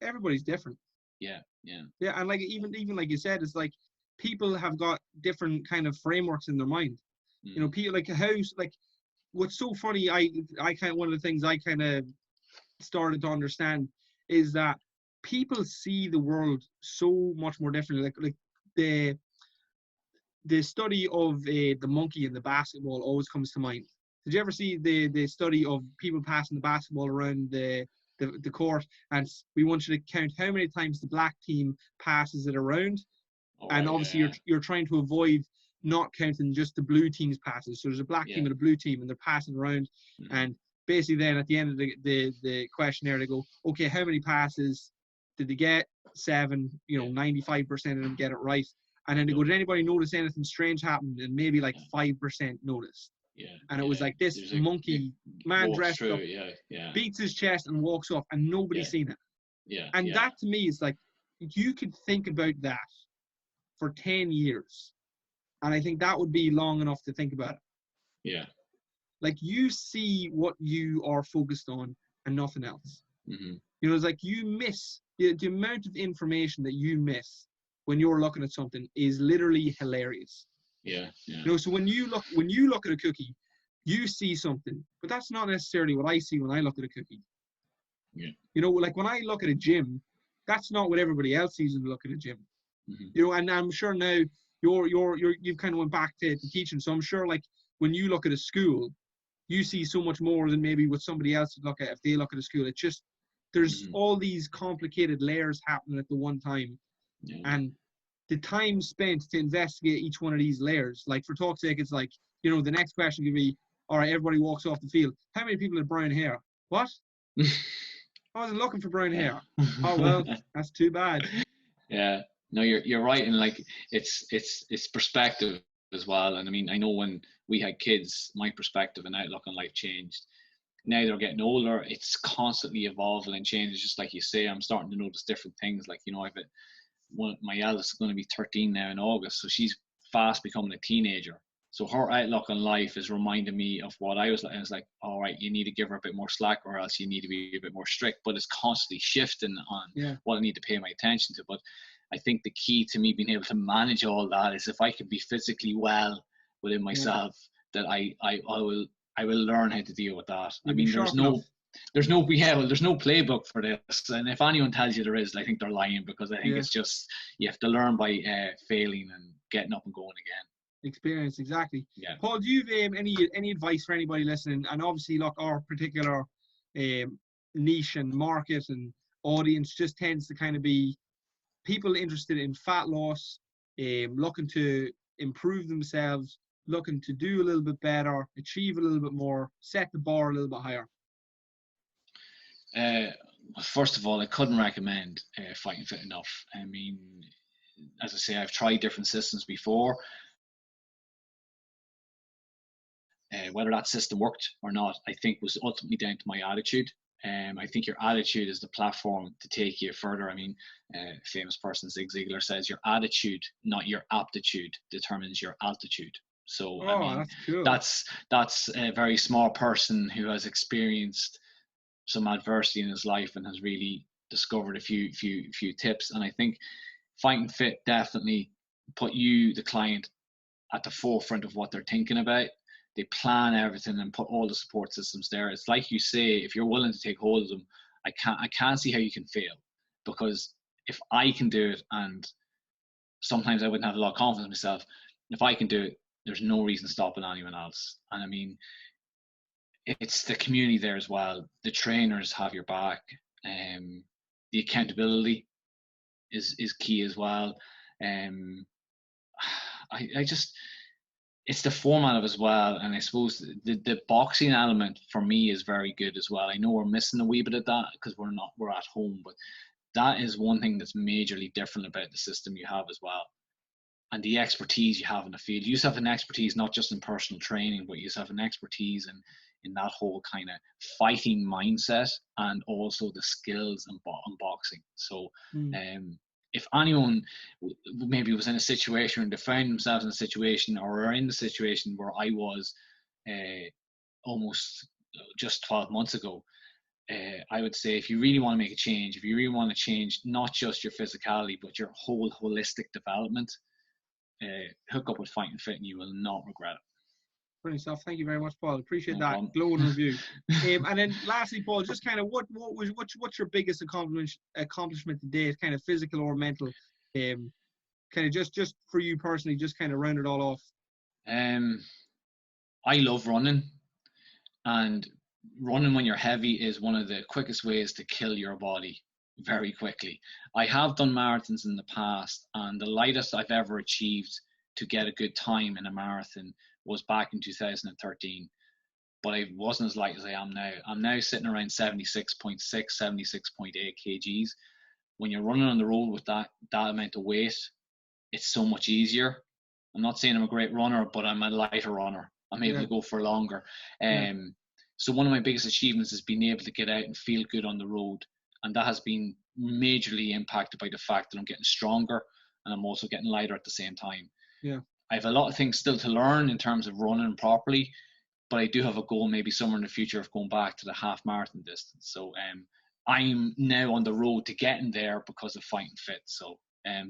everybody's different. Yeah, and like even like you said, it's like people have got different kind of frameworks in their mind. You know, people like what's so funny, I kind of, one of the things I kind of started to understand is that people see the world so much more differently. Like the study of the monkey in the basketball always comes to mind. Did you ever see the study of people passing the basketball around the court, and we want you to count how many times the black team passes it around, and obviously you're trying to avoid not counting just the blue team's passes. So there's a black team and a blue team, and they're passing around, and basically then at the end of the questionnaire they go, okay, how many passes did they get? 7. 95% of them get it right. And then they go, did anybody notice anything strange happen? And maybe like 5% noticed. And it was like this monkey man dressed up, beats his chest and walks off, and nobody's seen it. And that to me is like, you could think about that for 10 years. And I think that would be long enough to think about it. Like, you see what you are focused on and nothing else. It's like you miss the amount of information that you miss when you're looking at something is literally hilarious. So when you look at a cookie, you see something, but that's not necessarily what I see when I look at a cookie. Like when I look at a gym, that's not what everybody else sees when they look at a gym. And I'm sure now you've kind of went back to teaching, so I'm sure like when you look at a school, you see so much more than maybe what somebody else would look at if they look at a school. It's just there's all these complicated layers happening at the one time. And the time spent to investigate each one of these layers, like for talk's sake, it's like, the next question could be, all right, everybody walks off the field. How many people have brown hair? What? I wasn't looking for brown hair. Oh, well, that's too bad. No, you're right. And like, it's perspective as well. And I mean, I know when we had kids, my perspective and outlook on life changed. Now they're getting older, it's constantly evolving and changing. Just like you say, I'm starting to notice different things. Like, my eldest is going to be 13 now in August, so she's fast becoming a teenager. So her outlook on life is reminding me of what I was like. I was like, all right, you need to give her a bit more slack, or else you need to be a bit more strict. But it's constantly shifting on what I need to pay my attention to. But I think the key to me being able to manage all that is if I can be physically well within myself, that I will learn how to deal with that. I mean, there's no playbook for this, and if anyone tells you there is, I think they're lying, because I think it's just you have to learn by failing and getting up and going again. Experience, exactly. Paul, do you have any advice for anybody listening? And obviously, look, our particular niche and market and audience just tends to kind of be people interested in fat loss, looking to improve themselves, looking to do a little bit better, achieve a little bit more, set the bar a little bit higher. First of all, I couldn't recommend Fighting Fit enough. I mean, as I say, I've tried different systems before. Whether that system worked or not, I think was ultimately down to my attitude. I think your attitude is the platform to take you further. I mean, famous person Zig Ziglar says your attitude, not your aptitude, determines your altitude. So I mean, that's cool. That's a very small person who has experienced some adversity in his life and has really discovered a few tips. And I think Fighting Fit definitely put you, the client, at the forefront of what they're thinking about. They plan everything and put all the support systems there. It's like you say, if you're willing to take hold of them, I can't see how you can fail, because if I can do it, and sometimes I wouldn't have a lot of confidence in myself, if I can do it, there's no reason stopping anyone else. And I mean, it's the community there as well. The trainers have your back. The accountability is key as well. I just, it's the format of as well, and I suppose the boxing element for me is very good as well. I know we're missing a wee bit of that because we're at home, but that is one thing that's majorly different about the system you have as well, and the expertise you have in the field. You have an expertise not just in personal training, but you have an expertise in that whole kind of fighting mindset, and also the skills in boxing. So if anyone maybe was in a situation, or they found themselves in a situation, or are in the situation where I was almost just 12 months ago, I would say, if you really want to make a change, if you really want to change not just your physicality but your whole holistic development, hook up with Fighting Fit and you will not regret it. Brilliant stuff. Thank you very much, Paul. Appreciate No that problem. glowing review. And then lastly, Paul, just kind of what's your biggest accomplishment to date, kind of physical or mental? Kind of just for you personally, just kind of round it all off. I love running, and running when you're heavy is one of the quickest ways to kill your body very quickly. I have done marathons in the past, and the lightest I've ever achieved to get a good time in a marathon was back in 2013. But I wasn't as light as I am now. I'm now sitting around 76.6, 76.8 kgs. When you're running on the road with that amount of weight, it's so much easier. I'm not saying I'm a great runner, but I'm a lighter runner. I'm able to go for longer. So one of my biggest achievements is being able to get out and feel good on the road. And that has been majorly impacted by the fact that I'm getting stronger and I'm also getting lighter at the same time. Yeah. I have a lot of things still to learn in terms of running properly, but I do have a goal maybe somewhere in the future of going back to the half marathon distance. So I'm now on the road to getting there because of Fighting Fit. So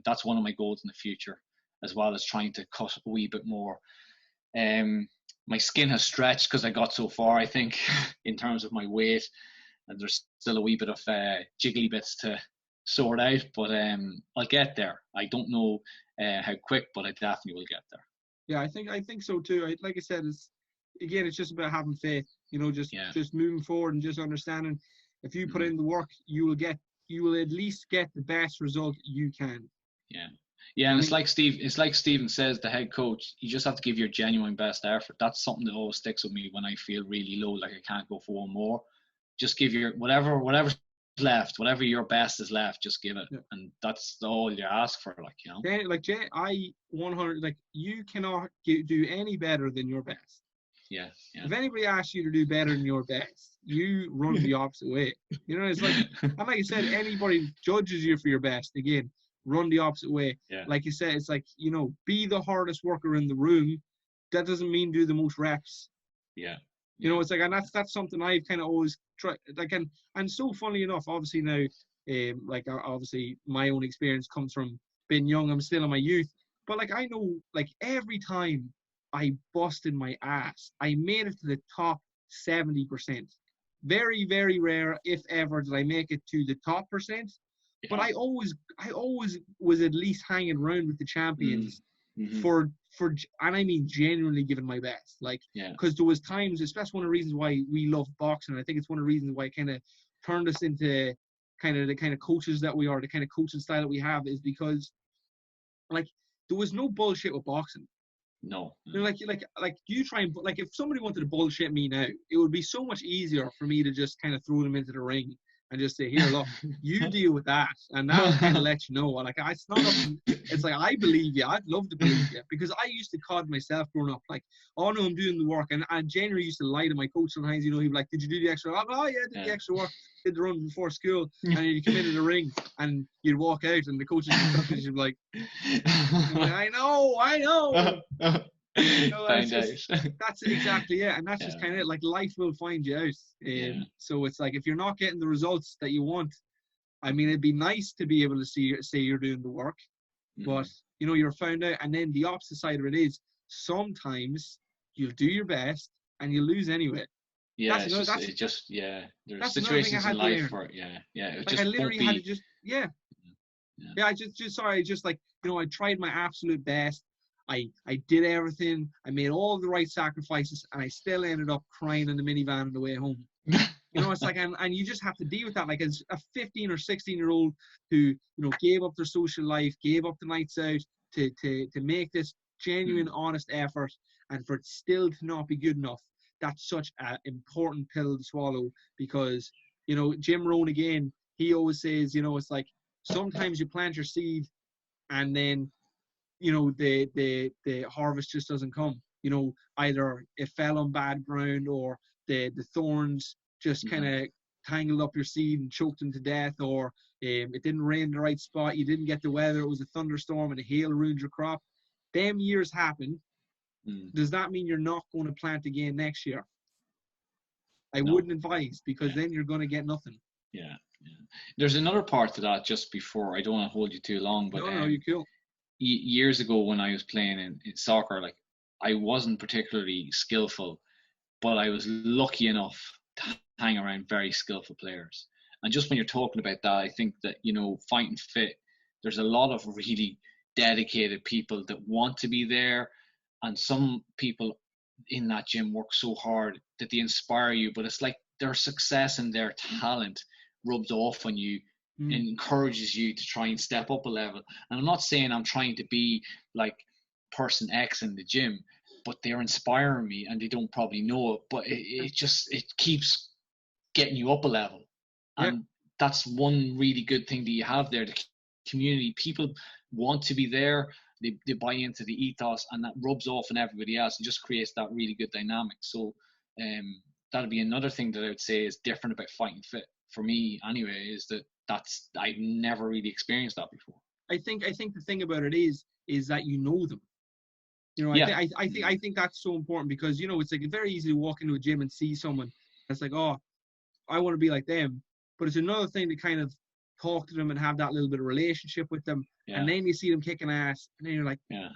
that's one of my goals in the future, as well as trying to cut a wee bit more. My skin has stretched because I got so far, I think, in terms of my weight, and there's still a wee bit of jiggly bits to sort out, but I'll get there. I don't know how quick, but I definitely will get there. Yeah, I think so too. Like I said, it's just about having faith, just moving forward and just understanding if you put in the work, you will at least get the best result you can. Yeah, and it's like Stephen says, the head coach, you just have to give your genuine best effort. That's something that always sticks with me when I feel really low, like I can't go for one more. Just give your whatever's left, whatever your best is left, just give it, and that's all you ask for. Like Jay, I 100 you cannot do any better than your best. Yeah. If anybody asks you to do better than your best, you run the opposite way. It's like, and like I said, anybody judges you for your best, again, run the opposite way. Like you said, it's like, be the hardest worker in the room. That doesn't mean do the most reps. It's like, and that's something I've kind of always tried. Like, and so funny enough, obviously now, obviously my own experience comes from being young. I'm still in my youth, but I know, every time I busted my ass, I made it to the top 70%. Very, very rare, if ever, did I make it to the top percent. But I always was at least hanging around with the champions for and I mean genuinely giving my best. Because there was times, especially one of the reasons why we love boxing, and I think it's one of the reasons why it kind of turned us into kind of the kind of coaches that we are, the kind of coaching style that we have, is because there was no bullshit with boxing. No. You try and if somebody wanted to bullshit me now, it would be so much easier for me to just kind of throw them into the ring and just say, here, look, you deal with that, and now I'll kind of let you know. It's not. It's like, I believe you. I'd love to believe you, because I used to cod myself growing up. Oh no, I'm doing the work, and I generally used to lie to my coach sometimes. He'd be like, did you do the extra? Oh yeah, I did the extra work. Did the run before school, and you come into the ring and you'd walk out, and the coach would be like, I know. That's exactly it, and that's just kind of it. Life will find you out. So it's like, if you're not getting the results that you want, I mean, it'd be nice to be able to say you're doing the work, but you're found out. And then the opposite side of it is, sometimes you'll do your best and you lose anyway. There's situations in life where I literally had to just I tried my absolute best. I did everything. I made all the right sacrifices, and I still ended up crying in the minivan on the way home. It's like, and you just have to deal with that. As a 15 or 16-year-old who, gave up their social life, gave up the nights out to make this genuine, honest effort, and for it still to not be good enough. That's such an important pill to swallow, because, Jim Rohn, again, he always says, it's like, sometimes you plant your seed and then, the harvest just doesn't come. Either it fell on bad ground, or the thorns just kind of tangled up your seed and choked them to death, or it didn't rain in the right spot, you didn't get the weather, it was a thunderstorm and the hail ruined your crop. Them years happen. Does that mean you're not going to plant again next year? I wouldn't advise, because then you're going to get nothing. Yeah. There's another part to that, just before, I don't want to hold you too long, but no, you're cool. Years ago when I was playing in soccer, like, I wasn't particularly skillful, but I was lucky enough to hang around very skillful players. And just when you're talking about that, I think that, you know, Fighting Fit, there's a lot of really dedicated people that want to be there, and some people in that gym work so hard that they inspire you, but it's like their success and their talent rubs off on you and encourages you to try and step up a level. And I'm not saying I'm trying to be like person X in the gym, but they're inspiring me, and they don't probably know it, but it keeps getting you up a level. And that's one really good thing that you have there. The community, people want to be there, they buy into the ethos, and that rubs off on everybody else and just creates that really good dynamic. So that'll be another thing that I would say is different about Fighting Fit for me anyway, is that's I've never really experienced that before. I think the thing about it is that you know them. You know, I think that's so important, because, you know, it's like very easy to walk into a gym and see someone that's like, oh, I want to be like them. But it's another thing to kind of talk to them and have that little bit of relationship with them. And then you see them kicking ass, and then you're like, damn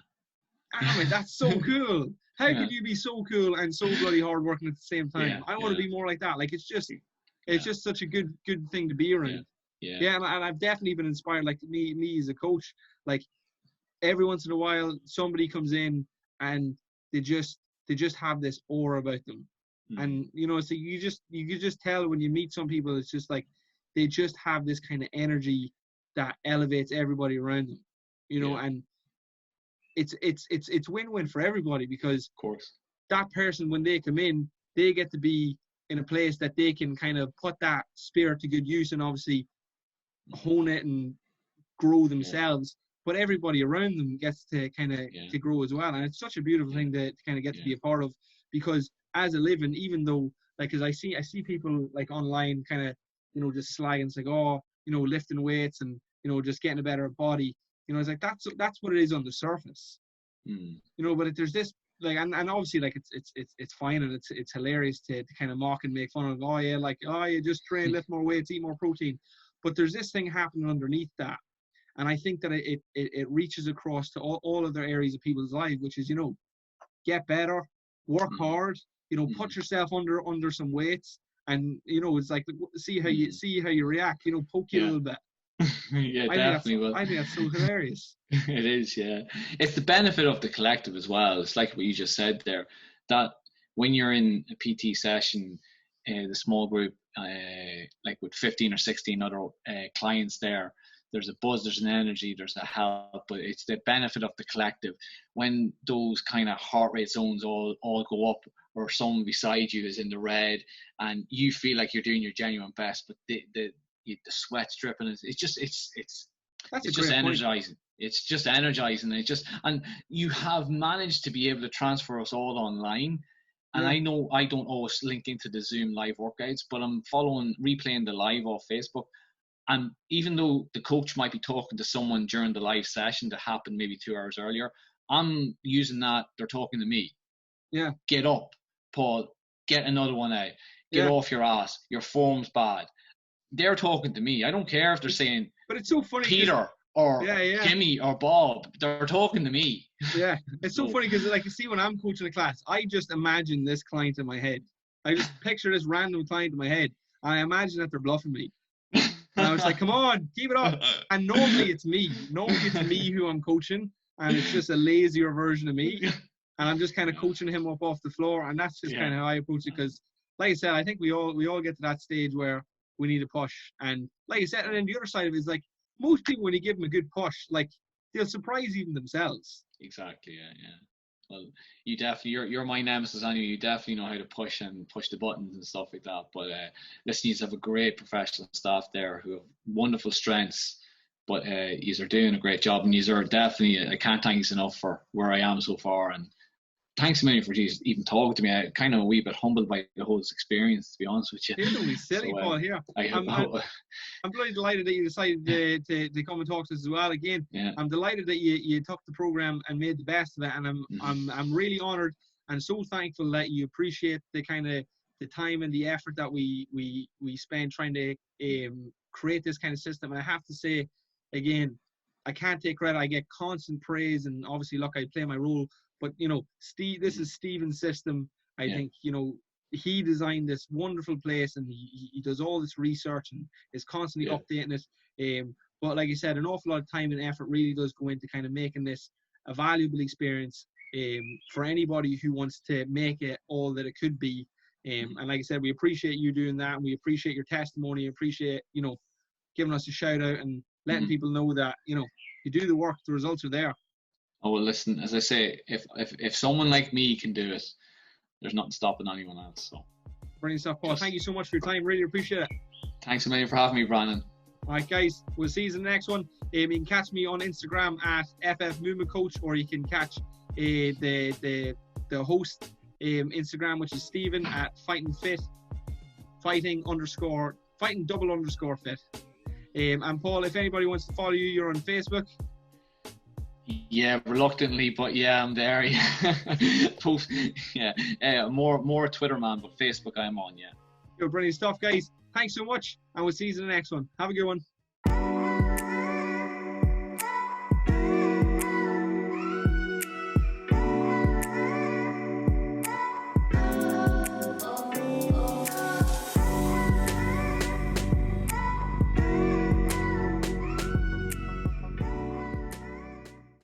it, that's so cool. How could you be so cool and so bloody hard working at the same time? I want to be more like that. Like, it's just such a good thing to be around. And I've definitely been inspired. Like, me as a coach, like, every once in a while somebody comes in and they just have this aura about them. And, you know, so you can just tell when you meet some people, it's just like they just have this kind of energy that elevates everybody around them, you know. And it's win-win for everybody, because of course that person, when they come in, they get to be in a place that they can kind of put that spirit to good use and obviously hone it and grow themselves. But everybody around them gets to kind of to grow as well. And it's such a beautiful thing to kind of get to be a part of, because as a living, even though, like, because I see people like online kind of, you know, just slagging, it's like, oh, you know, lifting weights and, you know, just getting a better body, you know, it's like that's what it is on the surface, you know. But there's this, like, and obviously, like, it's fine, and it's hilarious to kind of mock and make fun of, oh yeah, like, oh, you just train, lift more weights, eat more protein. But there's this thing happening underneath that. And I think that it reaches across to all other areas of people's lives, which is, you know, get better, work hard, you know, put yourself under some weights, and, you know, it's like, see how you react, you know, poke you a little bit. Definitely. I think that's so hilarious. It is, yeah. It's the benefit of the collective as well. It's like what you just said there, that when you're in a PT session, the small group, like with 15 or 16 other clients there, there's a buzz, there's an energy, there's a help, but it's the benefit of the collective. When those kind of heart rate zones all go up, or someone beside you is in the red, and you feel like you're doing your genuine best, but the sweat's dripping, it's just energizing. It's just energizing. And you have managed to be able to transfer us all online. And I know I don't always link into the Zoom live workouts, but I'm replaying the live off Facebook. And even though the coach might be talking to someone during the live session that happened maybe 2 hours earlier, I'm using that, they're talking to me. Yeah. Get up, Paul. Get another one out. Get off your ass. Your form's bad. They're talking to me. I don't care if they're saying, but it's so funny, Peter or Jimmy or Bob. They're talking to me. Yeah. It's so funny, because, like, you see, when I'm coaching a class, I just imagine this client in my head. I just picture this random client in my head, and I imagine that they're bluffing me. And I was like, come on, keep it up. And normally it's me. Who I'm coaching, and it's just a lazier version of me. And I'm just kind of coaching him up off the floor. And that's just kind of how I approach it. Because, like I said, I think we all get to that stage where we need a push. And like I said, and then the other side of it is, like, most people, when you give them a good push, like, they'll surprise even themselves. Exactly, yeah. Well, you definitely, you're my nemesis anyway. You definitely know how to push the buttons and stuff like that. But listen, you have a great professional staff there who have wonderful strengths. But you are doing a great job, and you are definitely, I can't thank you enough for where I am so far. And thanks a million for even talking to me. I'm kind of a wee bit humbled by the whole experience, to be honest with you. You're doing me silly, Paul, here. I'm bloody delighted that you decided to come and talk to us as well again. Yeah. I'm delighted that you took the program and made the best of it, and I'm really honoured and so thankful that you appreciate the kind of the time and the effort that we spend trying to create this kind of system. And I have to say, again, I can't take credit. I get constant praise, and obviously, look, I play my role. But, you know, this is Stephen's system. I think, you know, he designed this wonderful place, and he does all this research and is constantly updating it. But like I said, an awful lot of time and effort really does go into kind of making this a valuable experience for anybody who wants to make it all that it could be. And like I said, we appreciate you doing that, and we appreciate your testimony, appreciate, you know, giving us a shout out and letting people know that, you know, you do the work, the results are there. Oh, well, listen, as I say, if someone like me can do it, there's nothing stopping anyone else. So brilliant stuff, Paul. Thank you so much for your time. Really appreciate it. Thanks a million for having me, Brandon. All right, guys, we'll see you in the next one. You can catch me on Instagram at FF Movement Coach, or you can catch the host Instagram, which is Stephen at fighting double underscore fit. And Paul, if anybody wants to follow you, you're on Facebook. Yeah, reluctantly, but yeah, I'm there. More Twitter man, but Facebook I'm on. Yeah. Brilliant stuff, guys. Thanks so much, and we'll see you in the next one. Have a good one.